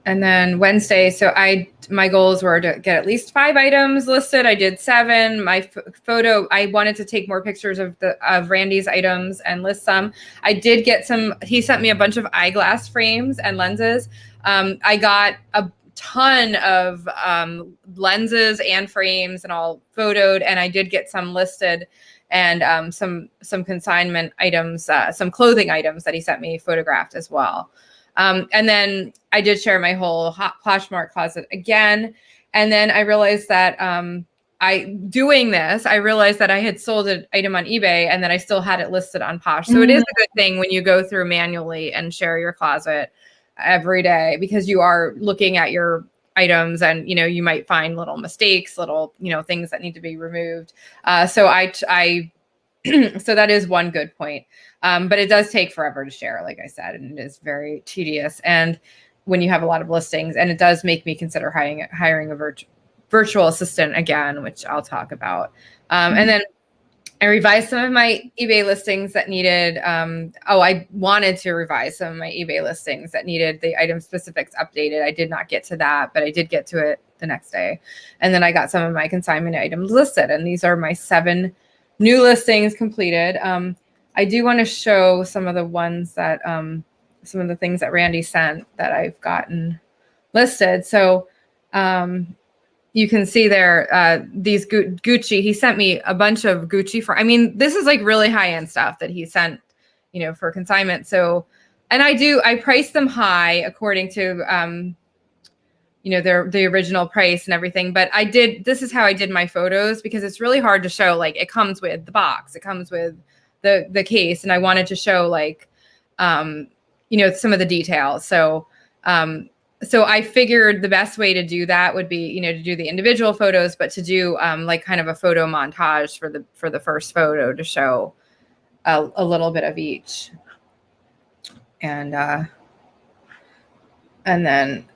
And then Wednesday, so my goals were to get at least 5 items listed. I did 7. My photo, I wanted to take more pictures of Randy's items and list some. I did get some. He sent me a bunch of eyeglass frames and lenses. I got a ton of lenses and frames and all photoed, and I did get some listed, and some consignment items, some clothing items that he sent me photographed as well. And then I did share my whole Poshmark closet again. And then I realized that I realized that I had sold an item on eBay and that I still had it listed on Posh. So it is a good thing when you go through manually and share your closet every day, because you are looking at your items and, you might find little mistakes, little, things that need to be removed. So so that is one good point. But it does take forever to share, like I said, and it is very tedious. And when you have a lot of listings, and it does make me consider hiring a virtual assistant again, which I'll talk about. And then I revised some of my eBay listings that needed, I wanted to revise some of my eBay listings that needed the item specifics updated. I did not get to that, but I did get to it the next day. And then I got some of my consignment items listed, and these are my 7 new listings completed. I do want to show some of the ones that, some of the things that Randy sent that I've gotten listed. So you can see there, these Gucci, he sent me a bunch of Gucci this is like really high-end stuff that he sent, for consignment. So, and I price them high according to, the original price and everything. But this is how I did my photos, because it's really hard to show. Like, it comes with the box, it comes with the case, and I wanted to show like, some of the details. So I figured the best way to do that would be, to do the individual photos, but to do like kind of a photo montage for the first photo to show a little bit of each. And then,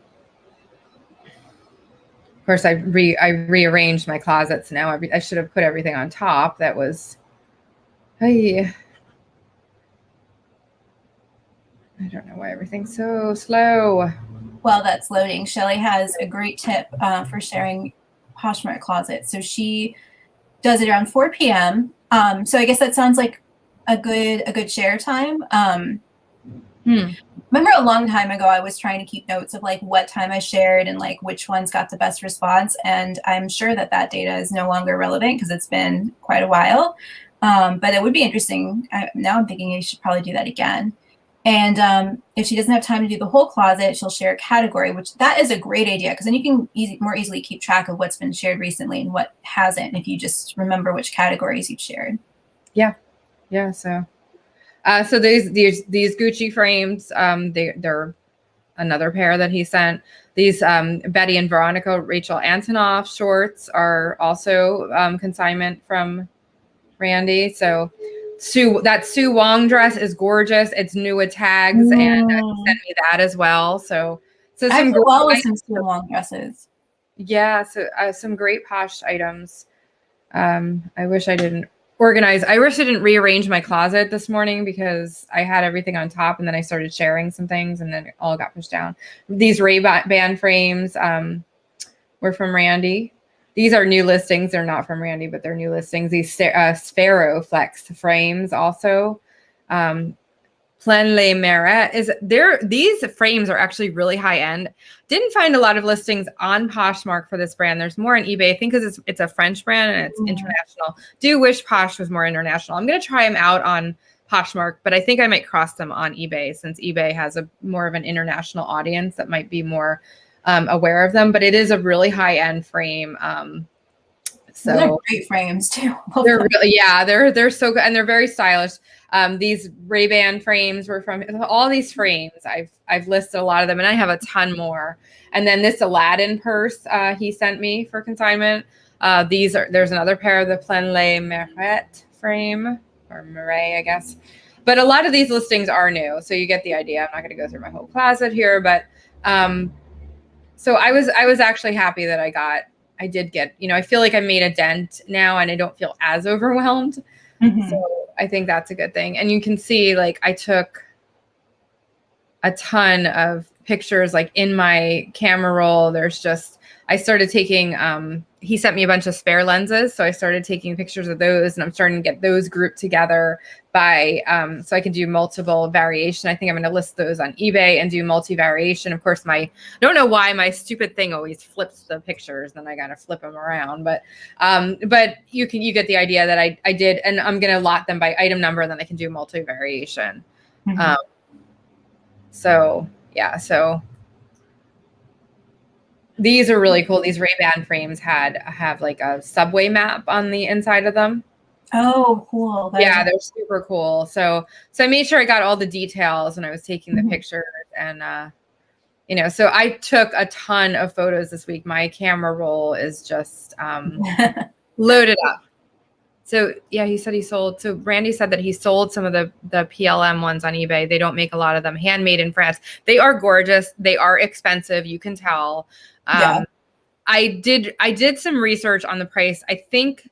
of course, I rearranged my closets now. I should have put everything on top. That was, I don't know why everything's so slow. While that's loading, Shelly has a great tip for sharing Poshmark closet. So she does it around 4 p.m. So I guess that sounds like a good share time. Remember a long time ago, I was trying to keep notes of like what time I shared and like which ones got the best response. And I'm sure that that data is no longer relevant because it's been quite a while. But it would be interesting. Now I'm thinking I should probably do that again. And if she doesn't have time to do the whole closet, she'll share a category, which that is a great idea because then you can more easily keep track of what's been shared recently and what hasn't if you just remember which categories you've shared. Yeah. Yeah. So these Gucci frames, they're another pair that he sent. These Betty and Veronica Rachel Antonoff shorts are also consignment from Randy. So Sue Wong dress is gorgeous. It's new with tags, and he sent me that as well. So I do well with some Sue Wong dresses. Yeah, so some great posh items. I wish I didn't organize. I wish I didn't rearrange my closet this morning because I had everything on top and then I started sharing some things and then it all got pushed down. These Ray-Ban frames were from Randy. These are new listings. They're not from Randy, but they're new listings. These Sphero Flex frames also. Plein Les Marais is there. These frames are actually really high end. Didn't find a lot of listings on Poshmark for this brand. There's more on eBay, I think, because it's a French brand and it's international. Do wish Posh was more international. I'm going to try them out on Poshmark, but I think I might cross them on eBay since eBay has a more of an international audience that might be more aware of them. But it is a really high end frame. So they're great frames too. They're really, yeah, they're so good and they're very stylish. These Ray-Ban frames were from all these frames. I've listed a lot of them and I have a ton more. And then this Aladdin purse he sent me for consignment. There's another pair of the Plein Les Marais frame or Marais, I guess. But a lot of these listings are new, so you get the idea. I'm not going to go through my whole closet here, but so I was actually happy that I did get, I feel like I made a dent now and I don't feel as overwhelmed. So I think that's a good thing. And you can see, like, I took a ton of pictures, like in my camera roll. I started taking, he sent me a bunch of spare lenses. So I started taking pictures of those and I'm starting to get those grouped together by, so I can do multiple variation. I think I'm going to list those on eBay and do multi-variation. Of course, I don't know why my stupid thing always flips the pictures, then I got to flip them around. But you get the idea that I did, and I'm going to lot them by item number, and then I can do multi-variation. So these are really cool. These Ray-Ban frames have like a subway map on the inside of them. Oh, cool. Yeah, they're super cool. So I made sure I got all the details when I was taking the pictures, and so I took a ton of photos this week. My camera roll is just loaded up. So yeah, he said he sold. So Randy said that he sold some of the PLM ones on eBay. They don't make a lot of them. Handmade in France. They are gorgeous. They are expensive. You can tell. Yeah. I did some research on the price. I think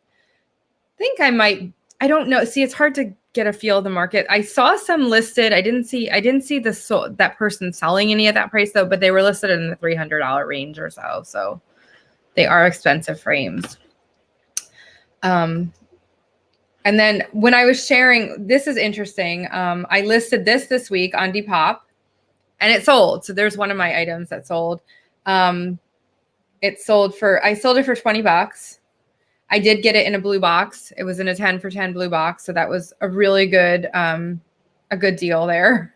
I might. I don't know. See, it's hard to get a feel of the market. I saw some listed. I didn't see that person selling any at that price though. But they were listed in the $300 range or so. So they are expensive frames. And then when I was sharing, this is interesting. I listed this week on Depop, and it sold. So there's one of my items that sold. I sold it for $20. I did get it in a blue box. It was in a 10 for 10 blue box. So that was a really good, a good deal there.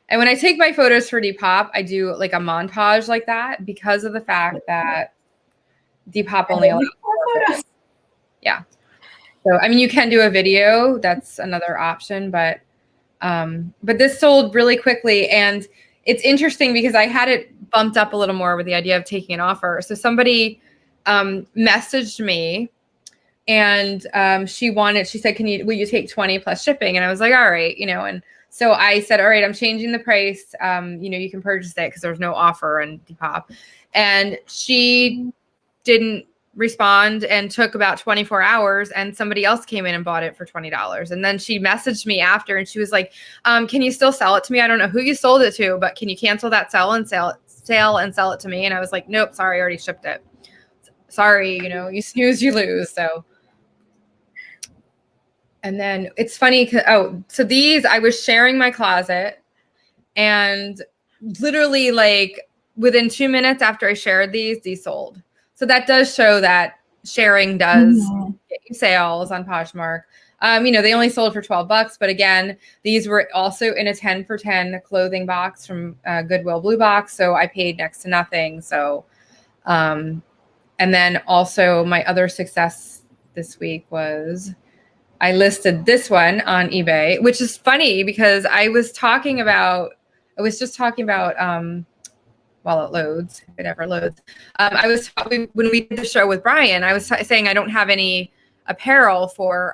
And when I take my photos for Depop, I do like a montage like that because of the fact that Depop only allows 4 photos. Yeah. So, I mean, you can do a video. That's another option, but this sold really quickly. And it's interesting because I had it bumped up a little more with the idea of taking an offer. So somebody messaged me and she said, will you take 20 plus shipping? And I was like, all right, and so I said, all right, I'm changing the price. You can purchase it because there's no offer on Depop. And she didn't respond and took about 24 hours, and somebody else came in and bought it for $20. And then she messaged me after and she was like, can you still sell it to me? I don't know who you sold it to, but can you cancel that sale and sell it to me? And I was like, nope, sorry, I already shipped it. Sorry, you snooze, you lose. So And then it's funny. Oh, so these, I was sharing my closet, and literally like within 2 minutes after I shared these sold. So that does show that sharing does get you sales on Poshmark. They only sold for $12, but again, these were also in a 10 for 10 clothing box from Goodwill Blue Box. So I paid next to nothing. So, and then also my other success this week was I listed this one on eBay, which is funny because I was just talking about, while it loads, if it ever loads. When we did the show with Brian, I was saying I don't have any apparel for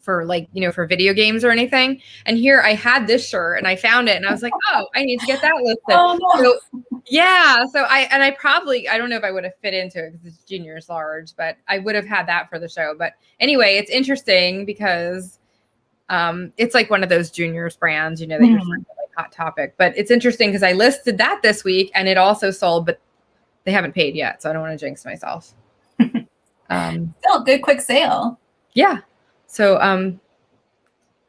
like, for video games or anything. And here I had this shirt and I found it and I was like, oh, I need to get that listed. Oh, no. So yeah. So I don't know if I would have fit into it because it's junior's large, but I would have had that for the show. But anyway, it's interesting because it's like one of those juniors brands, that you're like Hot Topic. But it's interesting because I listed that this week and it also sold, but they haven't paid yet. So I don't want to jinx myself. Still good quick sale. Yeah. So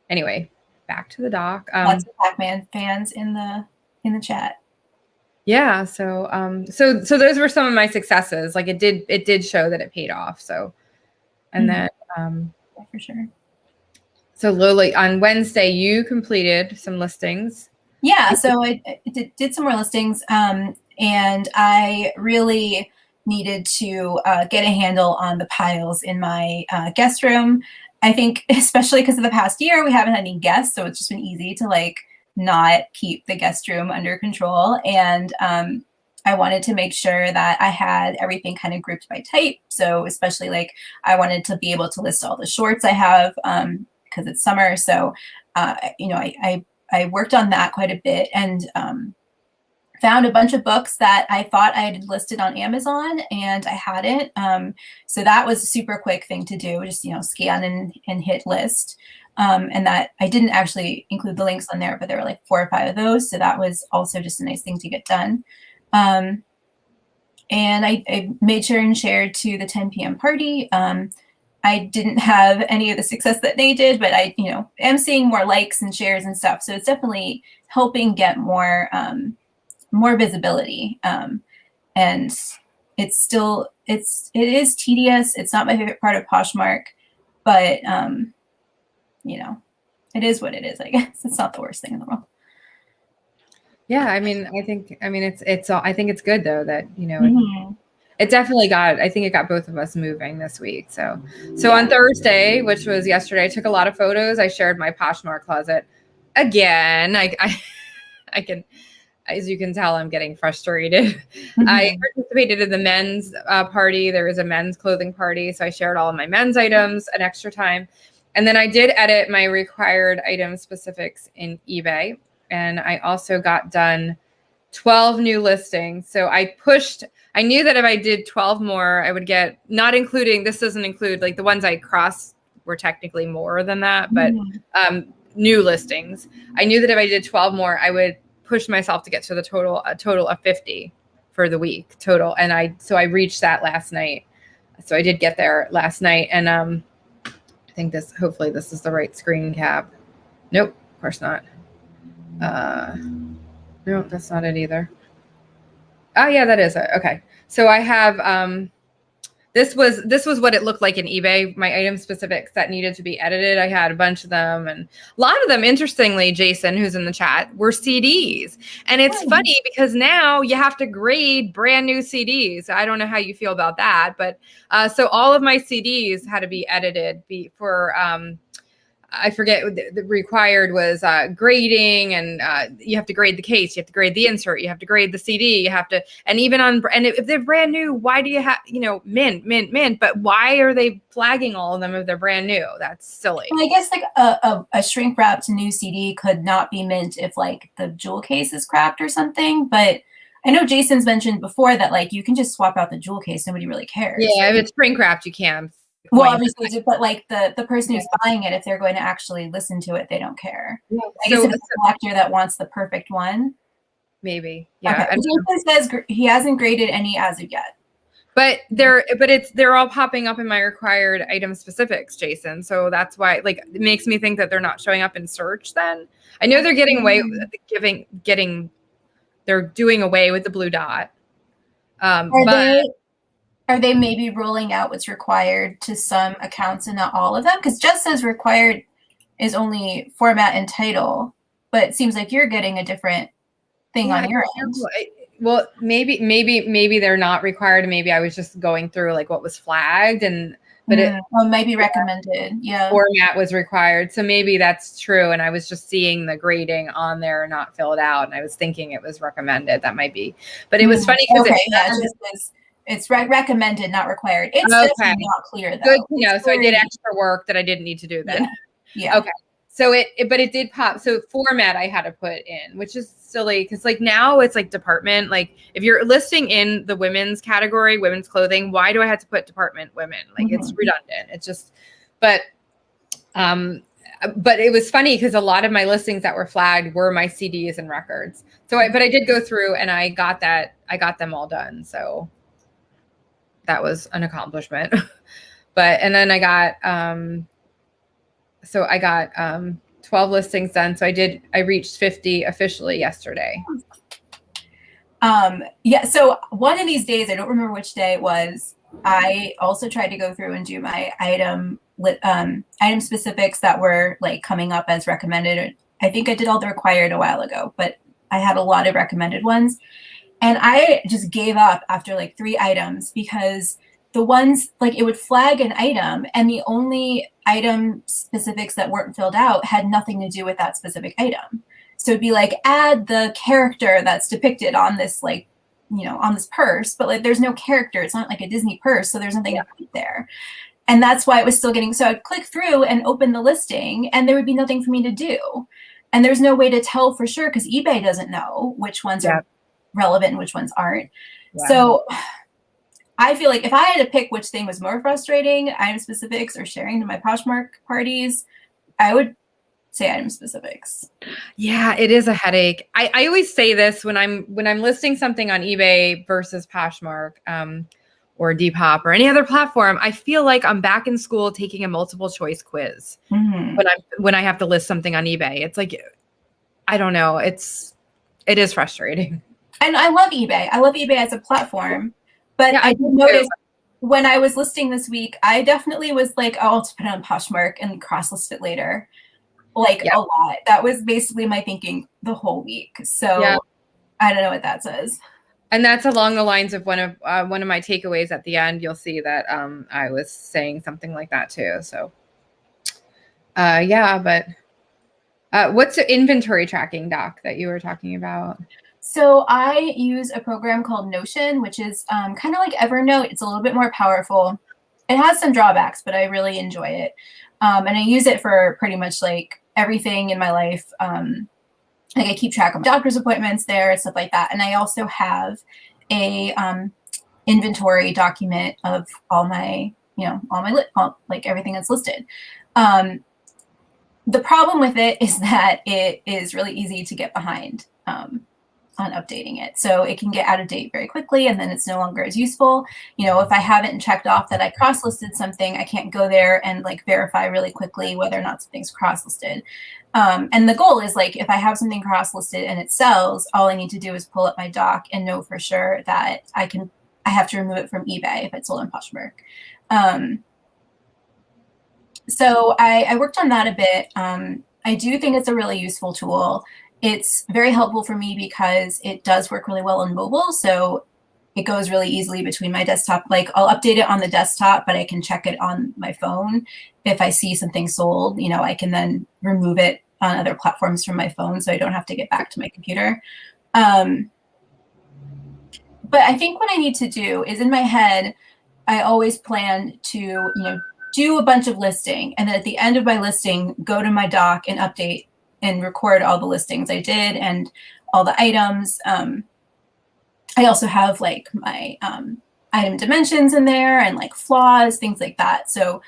anyway, back to the doc. Lots of Pac-Man fans in the chat. Yeah. So so those were some of my successes. Like it did show that it paid off. So and then yeah, for sure. So Lola, on Wednesday you completed some listings. Yeah, so I did some more listings, and I really needed to get a handle on the piles in my guest room. I think especially because of the past year, we haven't had any guests, so it's just been easy to like not keep the guest room under control. And I wanted to make sure that I had everything kind of grouped by type. So especially like I wanted to be able to list all the shorts I have because it's summer. So I worked on that quite a bit and found a bunch of books that I thought I had listed on Amazon and I hadn't. So that was a super quick thing to do, just, scan and hit list. And that I didn't actually include the links on there, but there were like 4 or 5 of those. So that was also just a nice thing to get done. And I made sure and shared to the 10 p.m. party. I didn't have any of the success that they did, but I, am seeing more likes and shares and stuff. So it's definitely helping get more visibility. And it is tedious. It's not my favorite part of Poshmark, but it is what it is, I guess. It's not the worst thing in the world. Yeah. I think it's good though that, it definitely I think it got both of us moving this week. So on Thursday, which was yesterday, I took a lot of photos. I shared my Poshmark closet again. I can, as you can tell, I'm getting frustrated. I participated in the men's party. There was a men's clothing party. So I shared all of my men's items an extra time. And then I did edit my required item specifics in eBay. And I also got done 12 new listings. So I knew that if I did 12 more, I would get, not including, this doesn't include like the ones I crossed were technically more than that, but new listings. I knew that if I did 12 more, I would push myself to get to a total of 50 for the week total. And I reached that last night. So I did get there last night. And I think hopefully this is the right screen cap. Nope, of course not. No, that's not it either. Oh yeah, that is it. Okay. So I have, this was what it looked like in eBay, my item specifics that needed to be edited. I had a bunch of them, and a lot of them, interestingly, Jason, who's in the chat, were CDs. And it's funny because now you have to grade brand new CDs. I don't know how you feel about that, but so all of my CDs had to be edited for I forget, the required was grading, and you have to grade the case, you have to grade the insert, you have to grade the CD, you have to, and even and if they're brand new, why do you have, mint, but why are they flagging all of them if they're brand new? That's silly. I guess like a shrink wrapped new CD could not be mint if like the jewel case is cracked or something, but I know Jason's mentioned before that like you can just swap out the jewel case, nobody really cares. Yeah, if it's shrink wrapped, you can. Well, obviously, but like the person who's buying it, if they're going to actually listen to it, they don't care. Yeah. I guess if it's a collector that wants the perfect one. Maybe. Yeah. Okay. Jason says he hasn't graded any as of yet. But they're all popping up in my required item specifics, Jason. So that's why, like, it makes me think that they're not showing up in search then. I know they're getting away with they're doing away with the blue dot. Are they maybe rolling out what's required to some accounts and not all of them? Because just as required is only format and title, but it seems like you're getting a different thing on your end. Well, maybe they're not required. Maybe I was just going through like what was flagged, but it might be recommended. Yeah, format was required, so maybe that's true. And I was just seeing the grading on there, not filled out, and I was thinking it was recommended. That might be, but it was funny because it's recommended, not required. It's definitely not clear though. Good to know. So I did extra work that I didn't need to do then. Yeah. Okay. So but it did pop. So format I had to put in, which is silly because like now it's like department. Like if you're listing in the women's category, women's clothing, why do I have to put department women? Like it's redundant. It's just, but it was funny because a lot of my listings that were flagged were my CDs and records. So but I did go through and I got them all done. So that was an accomplishment. And then I got 12 listings done. So I reached 50 officially yesterday. So one of these days, I don't remember which day it was, I also tried to go through and do my item specifics that were like coming up as recommended. I think I did all the required a while ago, but I had a lot of recommended ones. And I just gave up after like 3 items because the ones, like, it would flag an item and the only item specifics that weren't filled out had nothing to do with that specific item. So it'd be like, add the character that's depicted on this, like, on this purse, but like there's no character. It's not like a Disney purse, so there's nothing to put there. And that's why it was still getting, so I'd click through and open the listing and there would be nothing for me to do. And there's no way to tell for sure because eBay doesn't know which ones are relevant and which ones aren't. Yeah. So I feel like if I had to pick which thing was more frustrating, item specifics or sharing to my Poshmark parties, I would say item specifics. Yeah, it is a headache. I always say this when I'm listing something on eBay versus Poshmark or Depop or any other platform. I feel like I'm back in school taking a multiple choice quiz when I have to list something on eBay. It's like, I don't know. It is frustrating. And I love eBay. I love eBay as a platform. But I did notice when I was listing this week, I definitely was like, oh, I'll just put it on Poshmark and cross-list it later. Like a lot. That was basically my thinking the whole week. So I don't know what that says. And that's along the lines of one of my takeaways at the end. You'll see that I was saying something like that too. So but what's the inventory tracking doc that you were talking about? So I use a program called Notion, which is kind of like Evernote. It's a little bit more powerful. It has some drawbacks, but I really enjoy it. And I use it for pretty much like everything in my life. Like I keep track of doctor's appointments there and stuff like that. And I also have a inventory document of all my, like everything that's listed. The problem with it is that it is really easy to get behind on updating it. So it can get out of date very quickly and then it's no longer as useful. If I haven't checked off that I cross-listed something, I can't go there and like verify really quickly whether or not something's cross-listed. And the goal is like, if I have something cross-listed and it sells, all I need to do is pull up my doc and know for sure that I have to remove it from eBay if it's sold on Poshmark. So I worked on that a bit. I do think it's a really useful tool. It's very helpful for me because it does work really well on mobile. So it goes really easily between my desktop. Like I'll update it on the desktop, but I can check it on my phone. If I see something sold, I can then remove it on other platforms from my phone. So I don't have to get back to my computer. But I think what I need to do is in my head, I always plan to, do a bunch of listing. And then at the end of my listing, go to my doc and update and record all the listings I did and all the items. I also have like my item dimensions in there and like flaws, things like that. So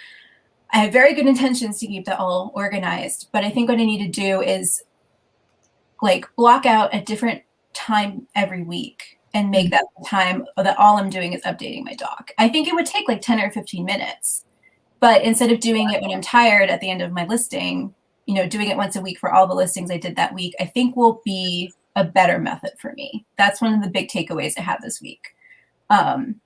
I have very good intentions to keep that all organized. But I think what I need to do is like block out a different time every week and make that the time that all I'm doing is updating my doc. I think it would take like 10 or 15 minutes, but instead of doing it when I'm tired at the end of my listing, doing it once a week for all the listings I did that week, I think will be a better method for me. That's one of the big takeaways I had this week. And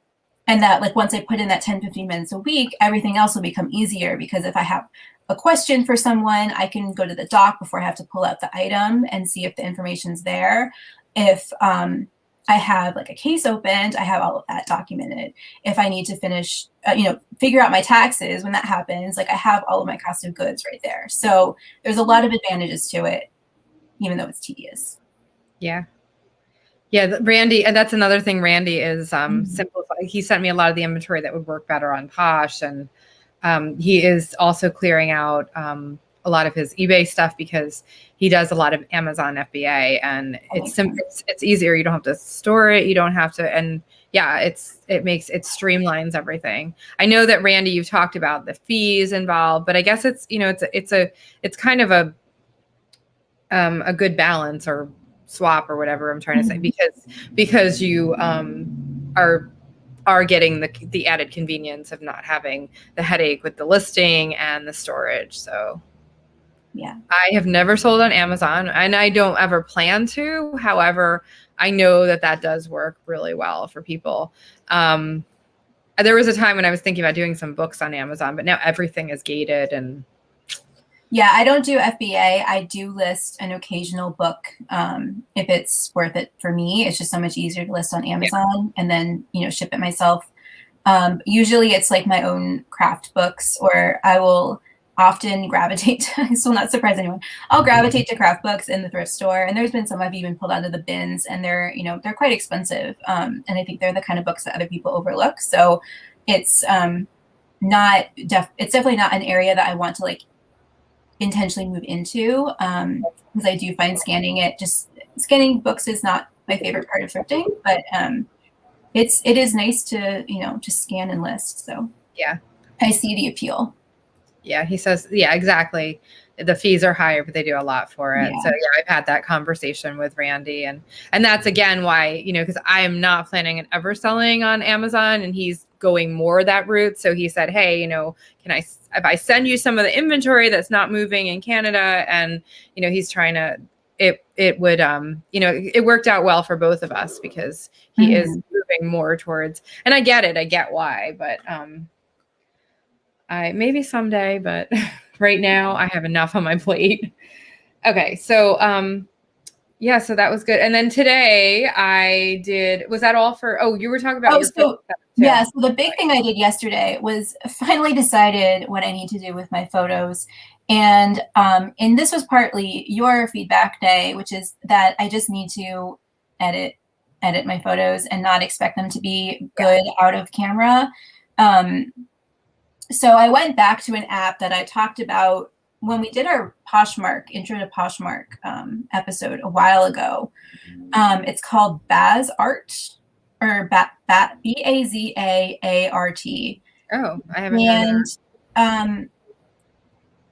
that like once I put in that 10, 15 minutes a week, everything else will become easier, because if I have a question for someone, I can go to the doc before I have to pull out the item and see if the information's there. If I have like a case opened, I have all of that documented. If I need to finish, figure out my taxes when that happens, like I have all of my cost of goods right there. So there's a lot of advantages to it, even though it's tedious. Yeah. Yeah, Randy, and that's another thing. Randy is simplify. He sent me a lot of the inventory that would work better on Posh, and he is also clearing out a lot of his eBay stuff, because he does a lot of Amazon FBA, and it's easier. You don't have to store it. You don't have to, and yeah, it streamlines everything. I know that Randy, you've talked about the fees involved, but I guess it's kind of a good balance or swap or whatever I'm trying to say, because you are getting the added convenience of not having the headache with the listing and the storage. So yeah, I have never sold on Amazon, and I don't ever plan to. However, I know that does work really well for people. There was a time when I was thinking about doing some books on Amazon, but now everything is gated. And yeah, I don't do FBA. I do list an occasional book if it's worth it for me. It's just so much easier to list on Amazon and then, ship it myself. Usually it's like my own craft books, or I will often gravitate to, this will not surprise anyone, I'll gravitate to craft books in the thrift store. And there's been some I've even pulled out of the bins, and they're quite expensive. And I think they're the kind of books that other people overlook. So it's it's definitely not an area that I want to like intentionally move into, because I do find scanning books is not my favorite part of thrifting, but it is nice to just scan and list. So yeah, I see the appeal. Yeah, he says, yeah, exactly. The fees are higher, but they do a lot for it. Yeah. So yeah, I've had that conversation with Randy, and that's again why, because I am not planning on ever selling on Amazon, and he's going more that route. So he said, hey, if I send you some of the inventory that's not moving in Canada, and he's trying to, it would it worked out well for both of us, because he is moving more towards, and I get why, but maybe someday, but right now I have enough on my plate. Okay. So, so that was good. And then today was that all for, you were talking about so the big thing I did yesterday was finally decided what I need to do with my photos. And this was partly your feedback day, which is that I just need to edit my photos and not expect them to be good out of camera. So I went back to an app that I talked about when we did our Poshmark, Intro to Poshmark episode a while ago. It's called BazArt, or BAZAART. Oh, I haven't heard And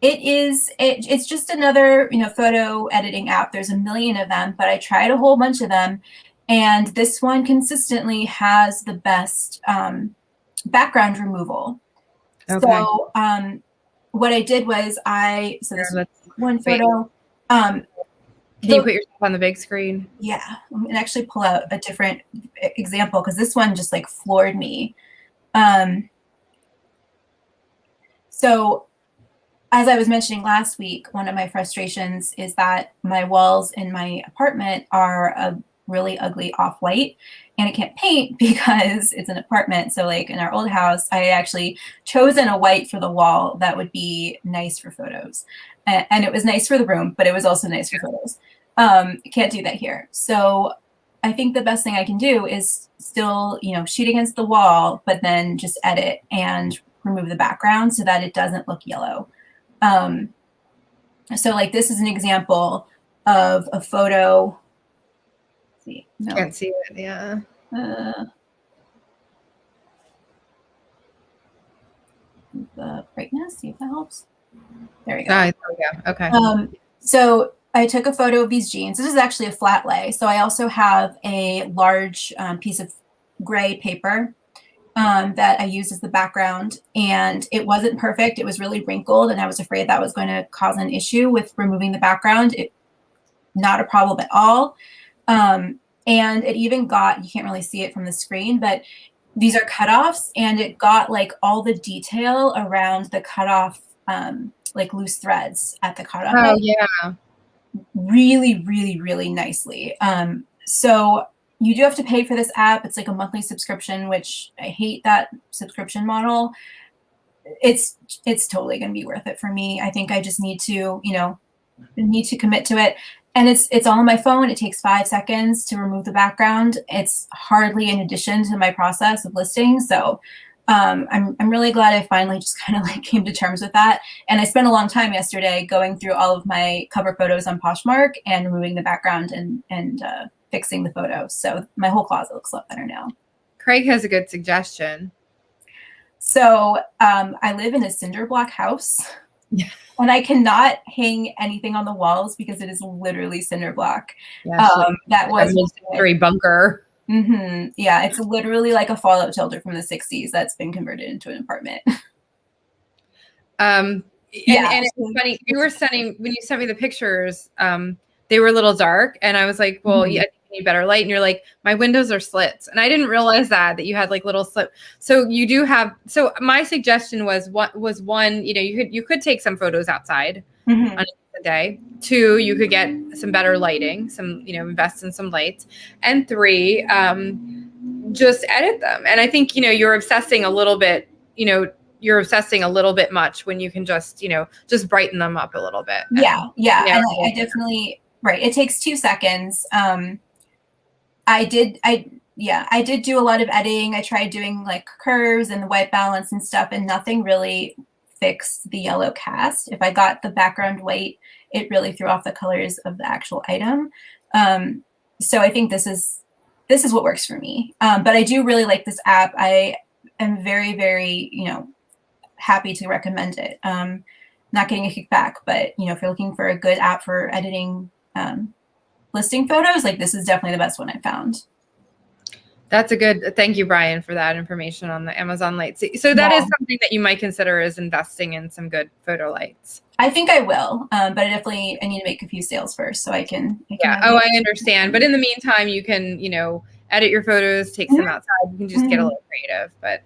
it's just another, photo editing app. There's a million of them, but I tried a whole bunch of them. And this one consistently has the best background removal. Okay. So what I did was one photo. Can you put yourself on the big screen? Yeah, I'm gonna actually pull out a different example, because this one just like floored me. So as I was mentioning last week, one of my frustrations is that my walls in my apartment are a really ugly off-white, and I can't paint because it's an apartment. So like in our old house, I actually chosen a white for the wall that would be nice for photos. And it was nice for the room, but it was also nice for photos. Can't do that here. So I think the best thing I can do is still, shoot against the wall, but then just edit and remove the background so that it doesn't look yellow. So like this is an example of a photo. No. Can't see it. Yeah. The brightness, see if that helps. There we go. There we go. Okay. So I took a photo of these jeans. This is actually a flat lay. So I also have a large piece of gray paper that I used as the background, and it wasn't perfect. It was really wrinkled, and I was afraid that was going to cause an issue with removing the background. Not a problem at all. And it even got, you can't really see it from the screen, but these are cutoffs, and it got like all the detail around the cutoff, like loose threads at the cutoff. Oh, yeah. Really, really, really nicely. So you do have to pay for this app. It's like a monthly subscription, which I hate that subscription model. It's totally going to be worth it for me. I think I just need to, commit to it. And it's all on my phone. It takes 5 seconds to remove the background. It's hardly an addition to my process of listing. So I'm really glad I finally just kind of like came to terms with that. And I spent a long time yesterday going through all of my cover photos on Poshmark and removing the background and fixing the photos. So my whole closet looks a lot better now. Craig has a good suggestion. So I live in a cinder block house. Yeah. And I cannot hang anything on the walls because it is literally cinder block. Yeah, that was a very bunker. Mm-hmm. Yeah, it's literally like a fallout shelter from the 60s that's been converted into an apartment. And it's funny, when you sent me the pictures, they were a little dark, and I was like, well, yeah, you need better light. And you're like, my windows are slits. And I didn't realize that you had like little slip. So you do have, so my suggestion was one, you could take some photos outside on a day. 2, you could get some better lighting, invest in some lights. And 3, just edit them. And I think, you're obsessing a little bit, you're obsessing a little bit much when you can just brighten them up a little bit. Yeah. And I definitely, right. It takes 2 seconds. I did do a lot of editing. I tried doing like curves and the white balance and stuff, and nothing really fixed the yellow cast. If I got the background white, it really threw off the colors of the actual item. So I think this is what works for me. But I do really like this app. I am very, very, happy to recommend it. Not getting a kickback, but if you're looking for a good app for editing listing photos, like this is definitely the best one I found. That's a good, thank you, Brian, for that information on the Amazon lights. So that is something that you might consider is investing in some good photo lights. I think I will, but I need to make a few sales first so I can I understand. But in the meantime, you can, edit your photos, take some outside. You can just get a little creative, but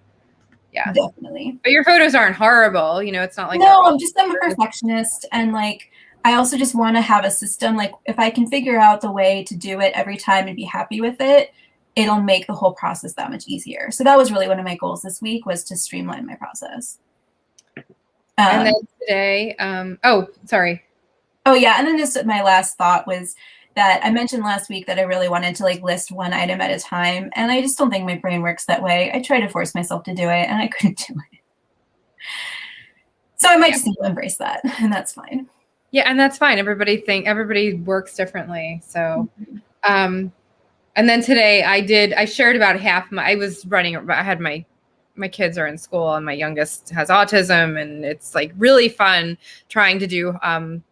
yeah. Definitely. But your photos aren't horrible. It's not like. No, I'm a perfectionist. And like, I also just want to have a system. Like if I can figure out the way to do it every time and be happy with it, it'll make the whole process that much easier. So that was really one of my goals this week, was to streamline my process. And then today, sorry. Oh yeah. And then just my last thought was that I mentioned last week that I really wanted to like list one item at a time. And I just don't think my brain works that way. I tried to force myself to do it and I couldn't do it. So I might just need to embrace that, and that's fine. Yeah. And that's fine. Everybody works differently. So, and then today I shared about half I had my kids are in school, and my youngest has autism, and it's like really fun trying to do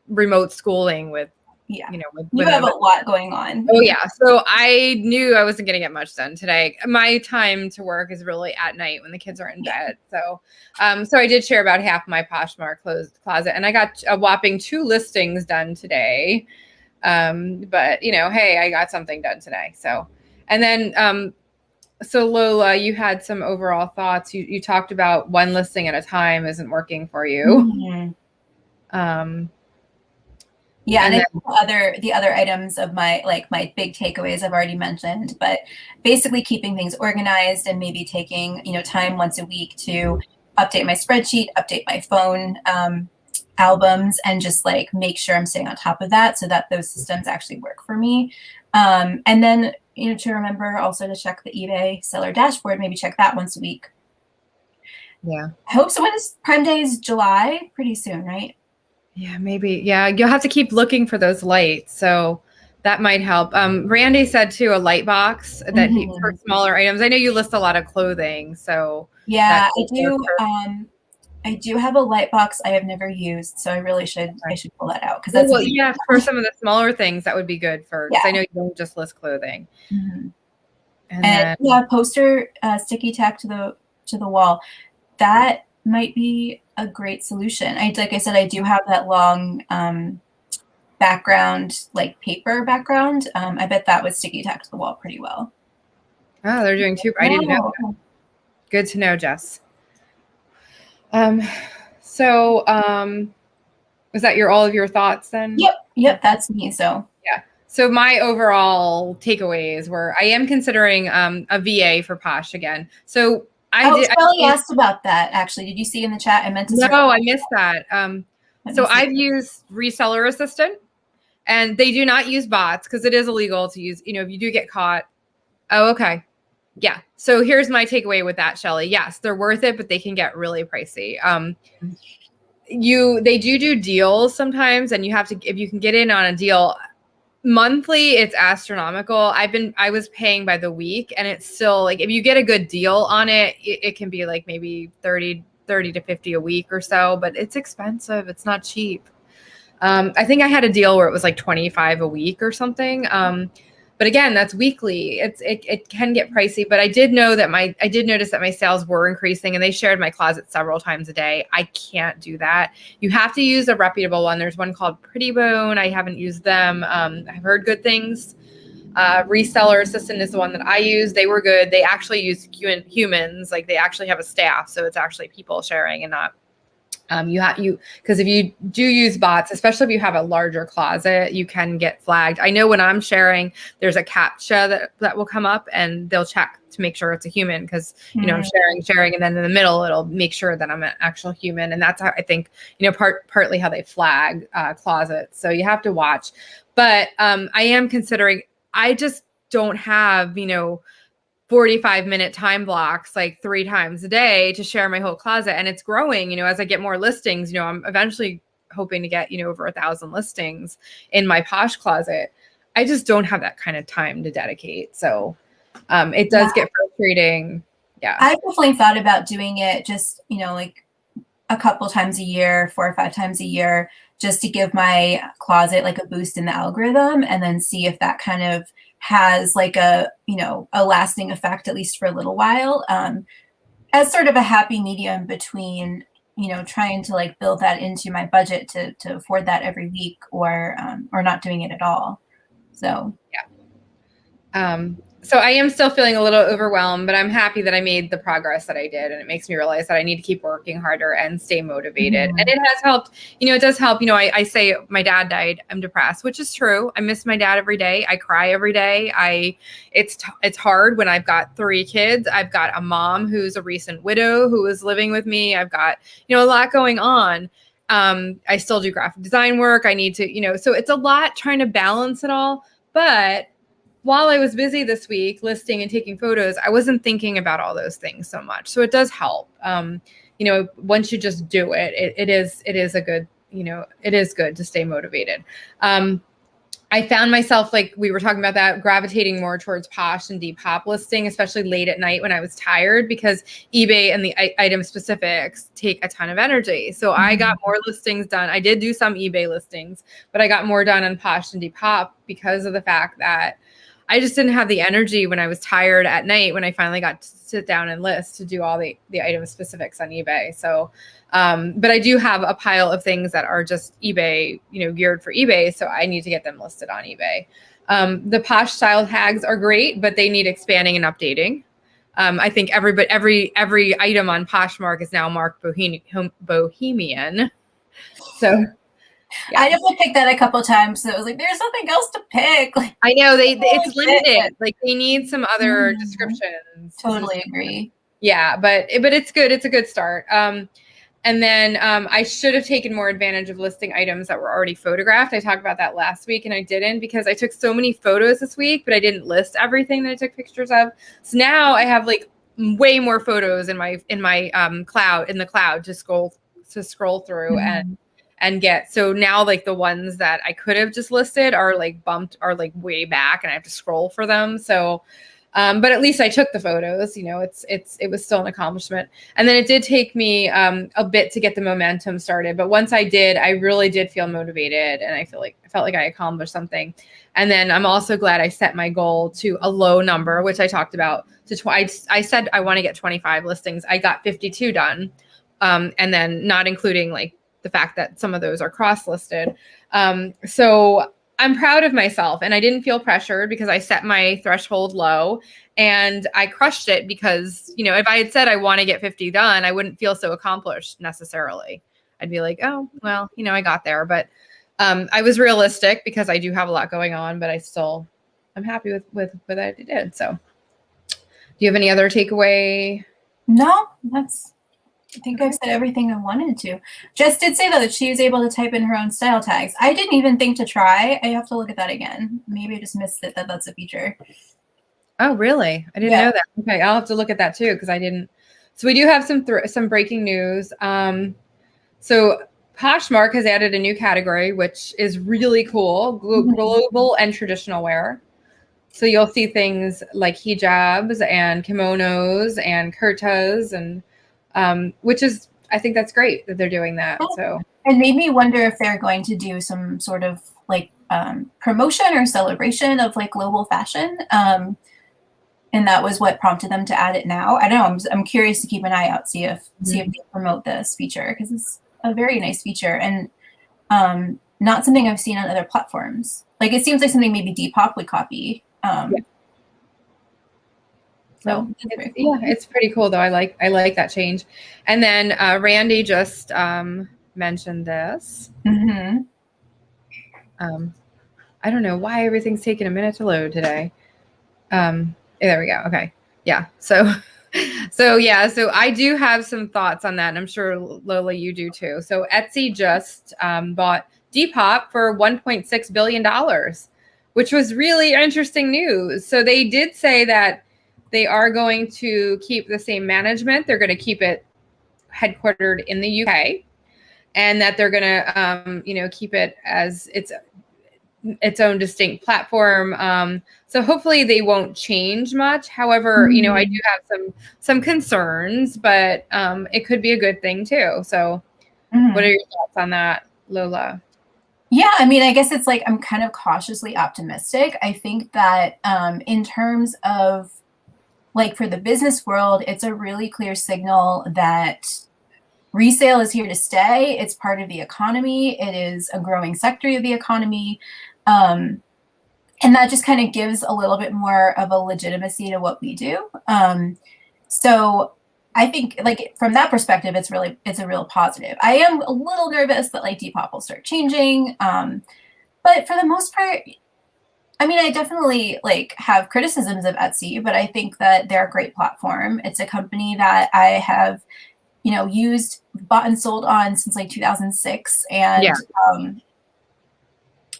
remote schooling with, you have a lot going on. Oh yeah. So I knew I wasn't going to get much done today. My time to work is really at night when the kids are in bed. So, so I did share about half my Poshmark closet, and I got a whopping 2 listings done today. But hey, I got something done today. So, and then, so Lola, you had some overall thoughts. You talked about one listing at a time isn't working for you. Mm-hmm. Yeah, and the other items of my big takeaways I've already mentioned, but basically keeping things organized and maybe taking time once a week to update my spreadsheet, update my phone albums, and just like make sure I'm staying on top of that so that those systems actually work for me. And then to remember also to check the eBay seller dashboard, maybe check that once a week. Yeah. I hope so. When is Prime Day? Is July? Pretty soon, right? Yeah, maybe. Yeah, you'll have to keep looking for those lights. So that might help. Randy said too, a light box that for smaller items. I know you list a lot of clothing, so yeah, I do. I do have a light box I have never used, so I should pull that out because Oh, that's a well, big yeah, for some of the smaller things, that would be good for, because yeah. I know you don't just list clothing. Mhm. And And then, yeah, poster sticky tack to the wall. That might be a great solution. Like I said, I do have that long background, like paper background. I bet that would sticky tack to the wall pretty well. oh, they're doing two. I didn't know that. Wow. Good to know, Jess. Um, so, was that all of your thoughts then? Yep, that's me. So Yeah. So my overall takeaways were I am considering a VA for Posh again. So oh, Shelly asked about that actually. Did you see in the chat? I meant to circle. No, I missed that. Let me So see. I've used Reseller Assistant, and they do not use bots because it is illegal to use, if you do get caught. Oh, okay. Yeah. So here's my takeaway with that, Shelly. Yes, they're worth it, but they can get really pricey. They do deals sometimes, and you have to, if you can get in on a deal monthly, it's astronomical. I was paying by the week, and it's still like, if you get a good deal on it, it can be like maybe 30 to 50 a week or so, but it's expensive. It's not cheap. I think I had a deal where it was like 25 a week or something. But again, that's weekly. It can get pricey, but I did notice that my sales were increasing, and they shared my closet several times a day. I can't do that. You have to use a reputable one. There's one called Pretty Bone. I haven't used them. I've heard good things. Reseller Assistant is the one that I use. They were good. They actually use humans. Like, they actually have a staff, so it's actually people sharing and not. Because if you do use bots, especially if you have a larger closet, you can get flagged. I know when I'm sharing, there's a CAPTCHA that will come up, and they'll check to make sure it's a human, because I'm sharing, and then in the middle it'll make sure that I'm an actual human, and that's how I think partly how they flag closets. So you have to watch. But I am considering. I just don't have 45-minute time blocks like 3 times a day to share my whole closet, and it's growing. As I get more listings, I'm eventually hoping to get over 1,000 listings in my Posh closet. I just don't have that kind of time to dedicate, so it does get frustrating. Yeah, I definitely thought about doing it just like a couple times a year, 4 or 5 times a year, just to give my closet like a boost in the algorithm, and then see if that kind of has like a lasting effect, at least for a little while, as sort of a happy medium between trying to like build that into my budget to afford that every week, or not doing it at all. So yeah. So I am still feeling a little overwhelmed, but I'm happy that I made the progress that I did. And it makes me realize that I need to keep working harder and stay motivated. And it has helped. It does help. I say my dad died, I'm depressed, which is true. I miss my dad every day. I cry every day. It's hard when I've got 3 kids. I've got a mom who's a recent widow who is living with me. I've got, a lot going on. I still do graphic design work. I need to, so it's a lot trying to balance it all. But while I was busy this week listing and taking photos, I wasn't thinking about all those things so much. So it does help. Once you just do it, it is a good, it is good to stay motivated. I found myself, like we were talking about that, gravitating more towards Posh and Depop listing, especially late at night when I was tired, because eBay and the item specifics take a ton of energy. So I got more listings done. I did do some eBay listings, but I got more done on Posh and Depop because of the fact that I just didn't have the energy when I was tired at night, when I finally got to sit down and list, to do all the item specifics on eBay. So, but I do have a pile of things that are just eBay, geared for eBay. So I need to get them listed on eBay. The Posh style tags are great, but they need expanding and updating. I think every item on Poshmark is now marked Bohemian. So yeah. I definitely picked that a couple times. So it was like, there's nothing else to pick. Like, I know it's limited. Like, they need some other descriptions. Totally agree. Yeah, but it's good. It's a good start. And then I should have taken more advantage of listing items that were already photographed. I talked about that last week, and I didn't, because I took so many photos this week, but I didn't list everything that I took pictures of. So now I have like way more photos in my cloud to scroll through and get. So now, like, the ones that I could have just listed are like bumped, are like way back, and I have to scroll for them. So But at least I took the photos, it was still an accomplishment. And then it did take me a bit to get the momentum started. But once I did, I really did feel motivated, and I felt like I accomplished something. And then I'm also glad I set my goal to a low number, which I talked about. I said I want to get 25 listings. I got 52 done. And then not including like the fact that some of those are cross-listed. So I'm proud of myself, and I didn't feel pressured because I set my threshold low and I crushed it because, if I had said I want to get 50 done, I wouldn't feel so accomplished necessarily. I'd be like, oh, well, I got there. But I was realistic because I do have a lot going on, but I'm happy with what I did. So do you have any other takeaway? No, I think I've said everything I wanted to. Jess did say, though, that she was able to type in her own style tags. I didn't even think to try. I have to look at that again. Maybe I just missed it, that's a feature. Oh, really? I didn't know that. Okay, I'll have to look at that too because I didn't. So we do have some breaking news. So Poshmark has added a new category, which is really cool, global and traditional wear. So you'll see things like hijabs and kimonos and kurtas and which is, I think that's great that they're doing that. So it made me wonder if they're going to do some sort of like promotion or celebration of like global fashion. And that was what prompted them to add it now. I don't know. I'm curious to keep an eye out, see if they promote this feature, because it's a very nice feature and not something I've seen on other platforms. Like it seems like something maybe Depop would copy. So it's pretty cool though. I like that change. And then Randy just mentioned this. Mm-hmm. I don't know why everything's taking a minute to load today. There we go. Okay. Yeah. So I do have some thoughts on that, and I'm sure Lola, you do too. So Etsy just bought Depop for $1.6 billion, which was really interesting news. So they did say that they are going to keep the same management. They're going to keep it headquartered in the UK, and that they're going to, keep it as its own distinct platform. So hopefully they won't change much. However, I do have some concerns, but it could be a good thing too. So what are your thoughts on that, Lola? Yeah, I mean, I guess it's like I'm kind of cautiously optimistic. I think that in terms of like for the business world, it's a really clear signal that resale is here to stay. It's part of the economy. It is a growing sector of the economy. And that just kind of gives a little bit more of a legitimacy to what we do. So I think like from that perspective, it's a real positive. I am a little nervous that like Depop will start changing. But for the most part, I mean, I definitely like have criticisms of Etsy, but I think that they're a great platform. It's a company that I have, used, bought and sold on since like 2006. And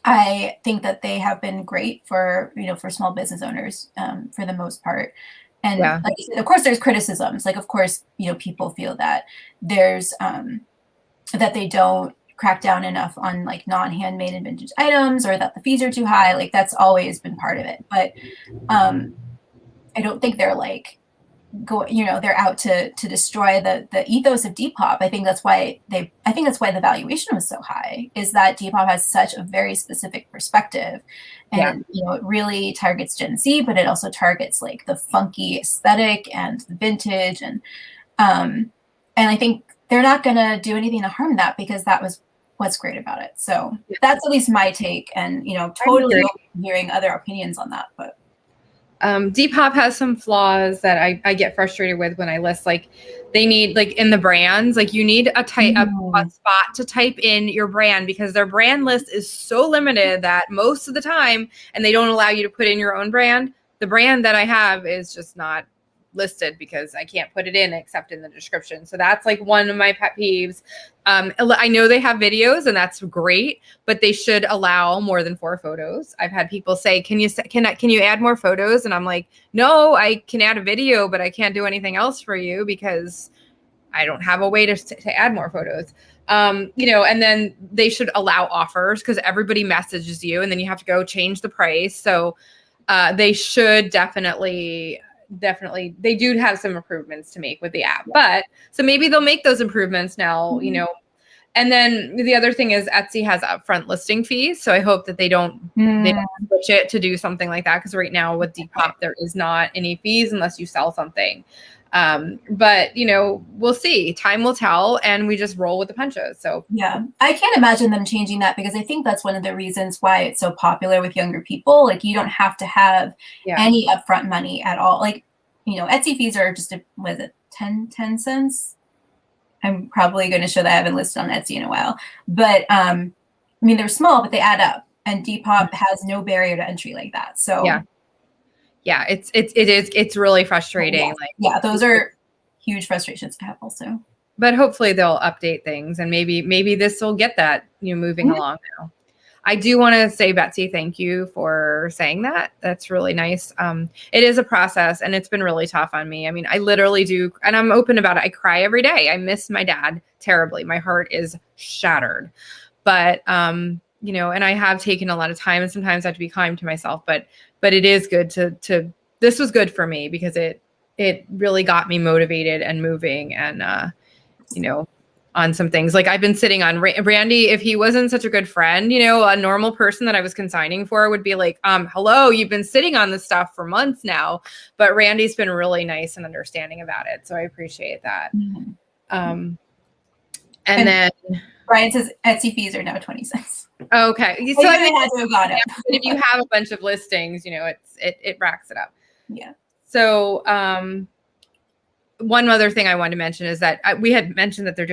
I think that they have been great for small business owners for the most part. And like I said, of course, there's criticisms. Like, of course, people feel that there's that they don't crack down enough on like non-handmade and vintage items, or that the fees are too high. Like that's always been part of it. But I don't think they're like they're out to destroy the ethos of Depop. I think that's why the valuation was so high, is that Depop has such a very specific perspective, and it really targets Gen Z, but it also targets like the funky aesthetic and the vintage, and I think they're not going to do anything to harm that, because that was what's great about it. So that's at least my take, and totally hearing other opinions on that, but. Depop has some flaws that I get frustrated with when I list. Like they need, like in the brands, like you need a spot to type in your brand, because their brand list is so limited that most of the time, and they don't allow you to put in your own brand. The brand that I have is just not listed because I can't put it in except in the description. So that's like one of my pet peeves. I know they have videos, and that's great, but they should allow more than 4 photos. I've had people say, can you add more photos? And I'm like, no, I can add a video, but I can't do anything else for you because I don't have a way to add more photos. And then they should allow offers, because everybody messages you and then you have to go change the price. So they should definitely they do have some improvements to make with the app. But so maybe they'll make those improvements now, you know. And then the other thing is Etsy has upfront listing fees. So I hope that they don't switch it to do something like that. Because right now with Depop, there is not any fees unless you sell something. But you know, we'll see. Time will tell, and we just roll with the punches. So yeah, I can't imagine them changing that, because I think that's one of the reasons why it's so popular with younger people. Like, you don't have to have any upfront money at all. Like, you know, Etsy fees are just was it 10 cents? I'm probably going to show that I haven't listed on Etsy in a while, but I mean, they're small, but they add up, and Depop has no barrier to entry like that. So yeah, it's really frustrating. Like, those are huge frustrations to have also. But hopefully they'll update things, and maybe this will get that, you know, moving along now. I do want to say, Betsy, thank you for saying that. That's really nice. It is a process, and it's been really tough on me. I mean, I literally do, and I'm open about it. I cry every day. I miss my dad terribly. My heart is shattered. But, you know, and I have taken a lot of time, and sometimes I have to be kind to myself. But it is good to this was good for me, because it really got me motivated and moving, and, you know, on some things. Like, I've been sitting on Randy. If he wasn't such a good friend, you know, a normal person that I was consigning for would be like, hello, you've been sitting on this stuff for months now. But Randy's been really nice and understanding about it. So I appreciate that. And then Brian says Etsy fees are now 20 cents. Okay. So I mean, had to have gone up. if you have a bunch of listings, you know, it racks it up. Yeah. So, one other thing I wanted to mention is that we had mentioned that they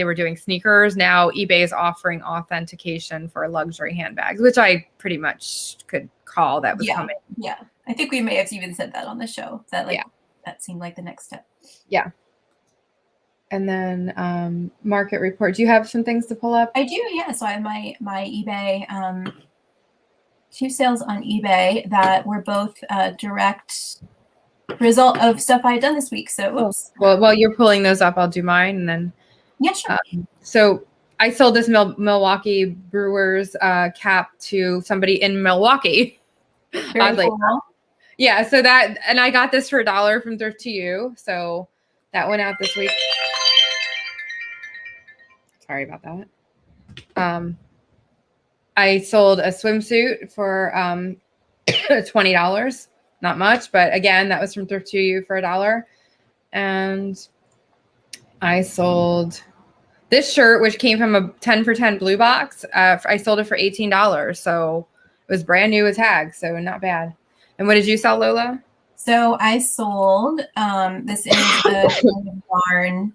were doing sneakers. Now eBay is offering authentication for luxury handbags, which I pretty much could call that was coming. Yeah, I think we may have even said that on the show. That that seemed like the next step. Yeah. And then market report. Do you have some things to pull up? I do. Yeah. So I have my eBay 2 sales on eBay that were both direct result of stuff I had done this week. So oops. Well, while you're pulling those up, I'll do mine, and then sure. So I sold this Milwaukee Brewers cap to somebody in Milwaukee. Oddly. Cool. Yeah, so that, and I got this for $1 from Thrift to You. So that went out this week. Sorry about that. I sold a swimsuit for $20. Not much, but again, that was from Thrift to You for $1. And I sold this shirt, which came from a 10 for 10 blue box. I sold it for $18. So it was brand new with tags. So not bad. And what did you sell, Lola? So I sold, this is a yarn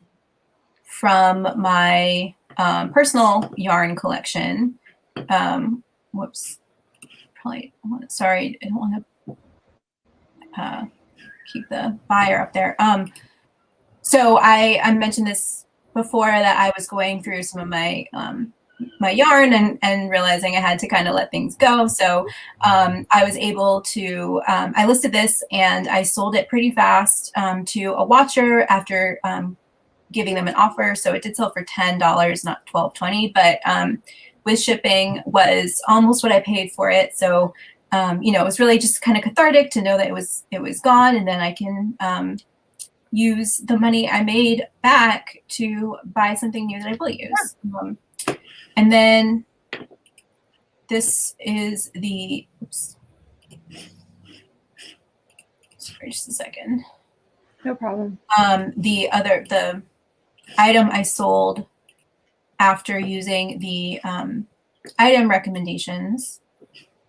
from my personal yarn collection. Whoops. Sorry, I don't want to keep the buyer up there. So I mentioned this before, that I was going through some of my my yarn and realizing I had to kind of let things go. So I was able to, I listed this and I sold it pretty fast to a watcher after giving them an offer. So it did sell for $10, not $12.20, but with shipping was almost what I paid for it. So you know, it was really just kind of cathartic to know that it was gone, and then I can use the money I made back to buy something new that I will use. And then this is the, oops, sorry, just a second. No problem. The item I sold after using the item recommendations.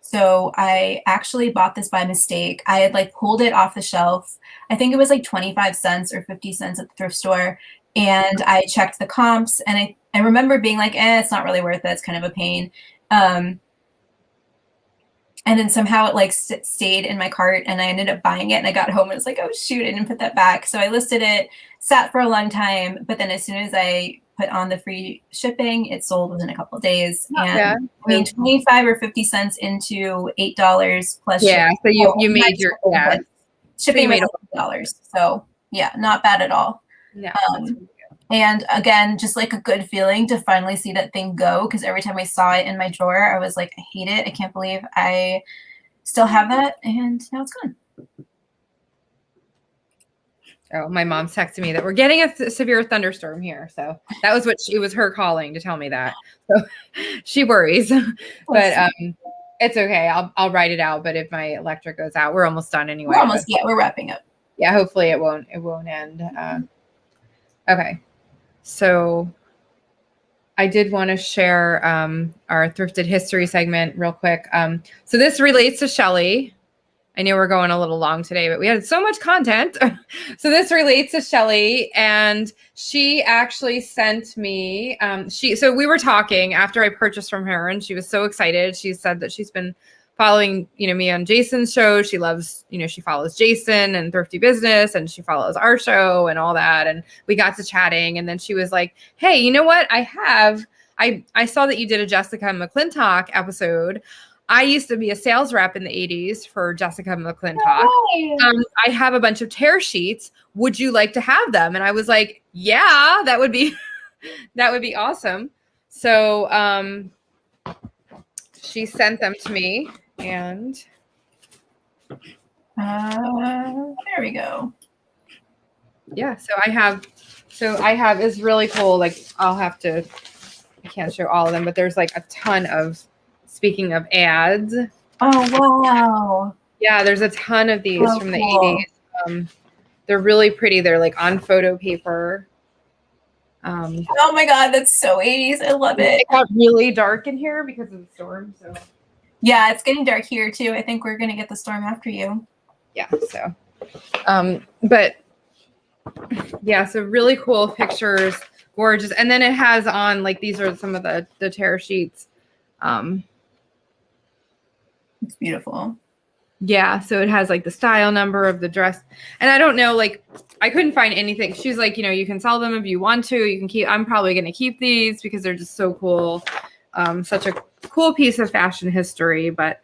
So I actually bought this by mistake. I had like pulled it off the shelf. I think it was like 25 cents or 50 cents at the thrift store. And I checked the comps, and I remember being like, it's not really worth it. It's kind of a pain. And then somehow it like stayed in my cart, and I ended up buying it, and I got home and was like, oh shoot, I didn't put that back. So I listed it, sat for a long time, but then as soon as I put on the free shipping, it sold within a couple of days. I mean, 25 or 50 cents into $8 plus shipping. So you made your shipping made $8. So yeah, not bad at all. Yeah. And again, just like a good feeling to finally see that thing go, because every time I saw it in my drawer, I was like, I hate it. I can't believe I still have that, and now it's gone. Oh, my mom's texting me that we're getting a severe thunderstorm here. So that was it was her calling to tell me that. So she worries, but it's okay. I'll write it out. But if my electric goes out, we're almost done anyway. We're wrapping up. Yeah, hopefully it won't end. Okay, so I did want to share our thrifted history segment real quick. So this relates to Shelly. I know we're going a little long today, but we had so much content. So this relates to Shelly, and she actually sent me, so we were talking after I purchased from her, and she was so excited. She said that she's been following, me on Jason's show. She loves, she follows Jason and Thrifty Business, and she follows our show and all that. And we got to chatting, and then she was like, hey, you know what? I saw that you did a Jessica McClintock episode. I used to be a sales rep in the 80s for Jessica McClintock. I have a bunch of tear sheets. Would you like to have them? And I was like, yeah, that would be awesome. So she sent them to me, and there we go. Yeah, so I have is really cool. Like I can't show all of them, but there's like a ton of, speaking of ads. Oh, wow. Yeah, there's a ton of these from the 80s. They're really pretty. They're like on photo paper. Oh my God, that's so 80s. I love it. It got really dark in here because of the storm. So yeah, it's getting dark here too. I think we're gonna get the storm after you. Yeah, so but yeah, so really cool pictures, gorgeous. And then it has on, like, these are some of the tear sheets. It's beautiful. Yeah, so it has like the style number of the dress. And I don't know, like, I couldn't find anything. She's like, you can sell them if you want to. You can keep, I'm probably going to keep these because they're just so cool. Such a cool piece of fashion history, but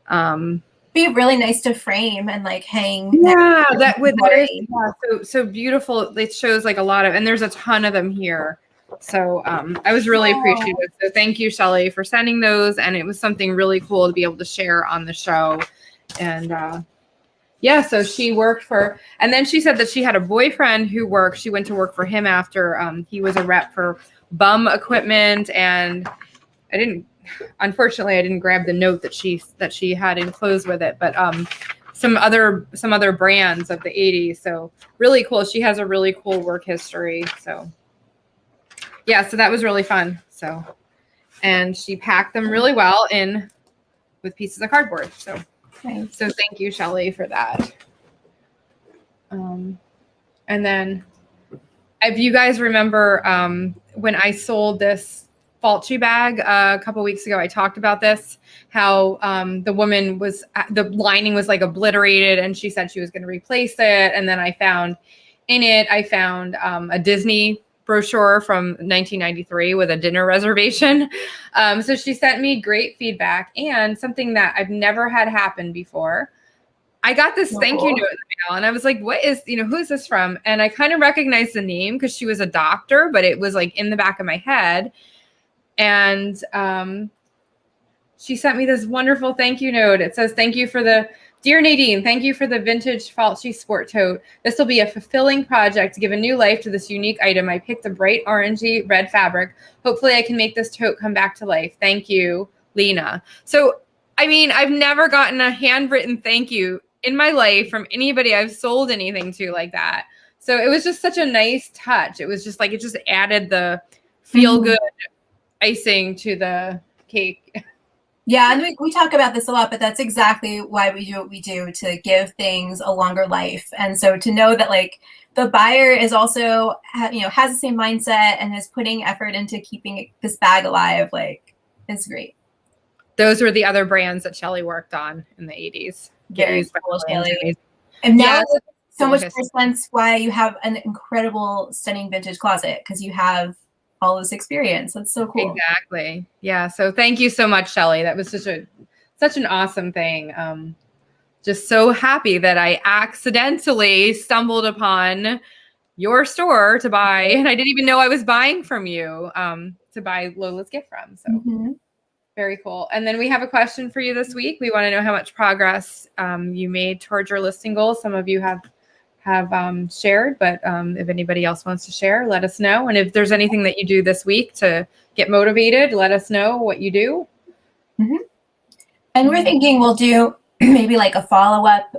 be really nice to frame and like hang. Yeah, that would, so beautiful. It shows like a lot of, and there's a ton of them here. So I was really appreciative. So thank you, Shelly, for sending those. And it was something really cool to be able to share on the show. And yeah, so she worked for, and then she said that she had a boyfriend who worked. She went to work for him after he was a rep for bum equipment. And unfortunately, I didn't grab the note that she had enclosed with it, but some other brands of the 80s. So really cool. She has a really cool work history. So yeah, so that was really fun. So, and she packed them really well in with pieces of cardboard. So, nice. So thank you, Shelly, for that. And then if you guys remember when I sold this Falchi bag a couple weeks ago, I talked about this, how the woman the lining was like obliterated and she said she was going to replace it. And then I found a Disney brochure from 1993 with a dinner reservation. So she sent me great feedback and something that I've never had happen before. I got this thank you note in the mail and I was like, what is, who is this from? And I kind of recognized the name because she was a doctor, but it was like in the back of my head. And she sent me this wonderful thank you note. It says, Dear Nadine, thank you for the vintage Falchi sport tote. This will be a fulfilling project to give a new life to this unique item. I picked a bright orangey red fabric. Hopefully I can make this tote come back to life. Thank you, Lena. So, I mean, I've never gotten a handwritten thank you in my life from anybody I've sold anything to like that. So it was just such a nice touch. It was just like, it just added the feel good icing to the cake. Yeah, and we talk about this a lot, but that's exactly why we do what we do, to give things a longer life. And so to know that like the buyer is also, has the same mindset and is putting effort into keeping this bag alive, like, is great. Those were the other brands that Shelly worked on in the 80s. Very cool, Shelly. And now so much more sense why you have an incredible, stunning vintage closet, because you have all this experience. That's so cool. Exactly. Yeah. So thank you so much, Shelly. That was such an awesome thing. Just so happy that I accidentally stumbled upon your store to buy, and I didn't even know I was buying from you to buy Lola's gift from. So Very cool. And then we have a question for you this week. We want to know how much progress you made towards your listing goals. Some of you have shared, but if anybody else wants to share, let us know. And if there's anything that you do this week to get motivated, let us know what you do. Mm-hmm. And we're thinking we'll do maybe like a follow-up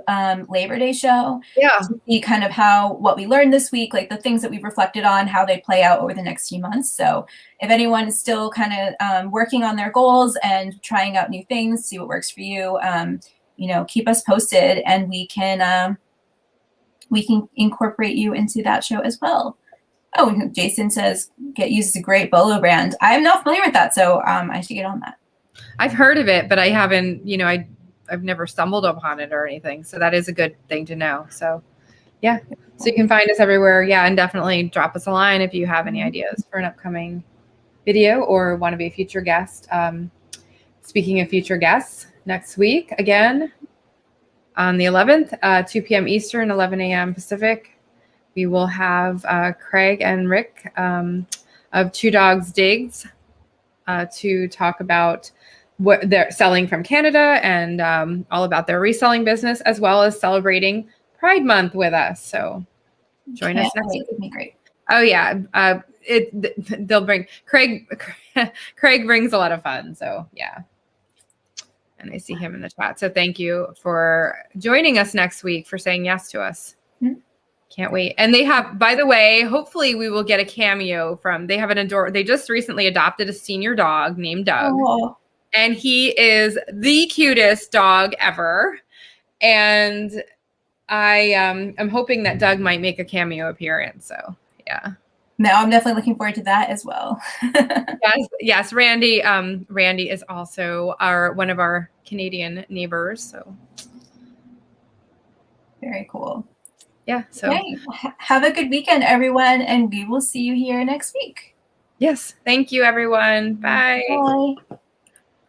Labor Day show. Yeah. To see kind of what we learned this week, like the things that we've reflected on, how they play out over the next few months. So if anyone is still kind of working on their goals and trying out new things, see what works for you, keep us posted, and we can incorporate you into that show as well. Oh, Jason says uses a great bolo brand. I'm not familiar with that, so I should get on that. I've heard of it, but I haven't, I've never stumbled upon it or anything. So that is a good thing to know. So yeah. So you can find us everywhere. Yeah. And definitely drop us a line if you have any ideas for an upcoming video or want to be a future guest. Speaking of future guests, next week, again, on the 11th, 2 p.m. Eastern, 11 a.m. Pacific, we will have Craig and Rick of Two Dogs Digs to talk about what they're selling from Canada and all about their reselling business, as well as celebrating Pride Month with us. So join us next week. It'd be great. Oh yeah. They'll bring Craig brings a lot of fun. So yeah. And I see him in the chat. So thank you for joining us next week, for saying yes to us. Mm-hmm. Can't wait. And they have, by the way, hopefully we will get a cameo they just recently adopted a senior dog named Doug. Oh. And he is the cutest dog ever. And I'm hoping that Doug might make a cameo appearance. So yeah. No, I'm definitely looking forward to that as well. Yes. Randy is also one of our Canadian neighbors. So very cool. Yeah. So okay. Have a good weekend, everyone, and we will see you here next week. Yes. Thank you, everyone. Bye. Bye.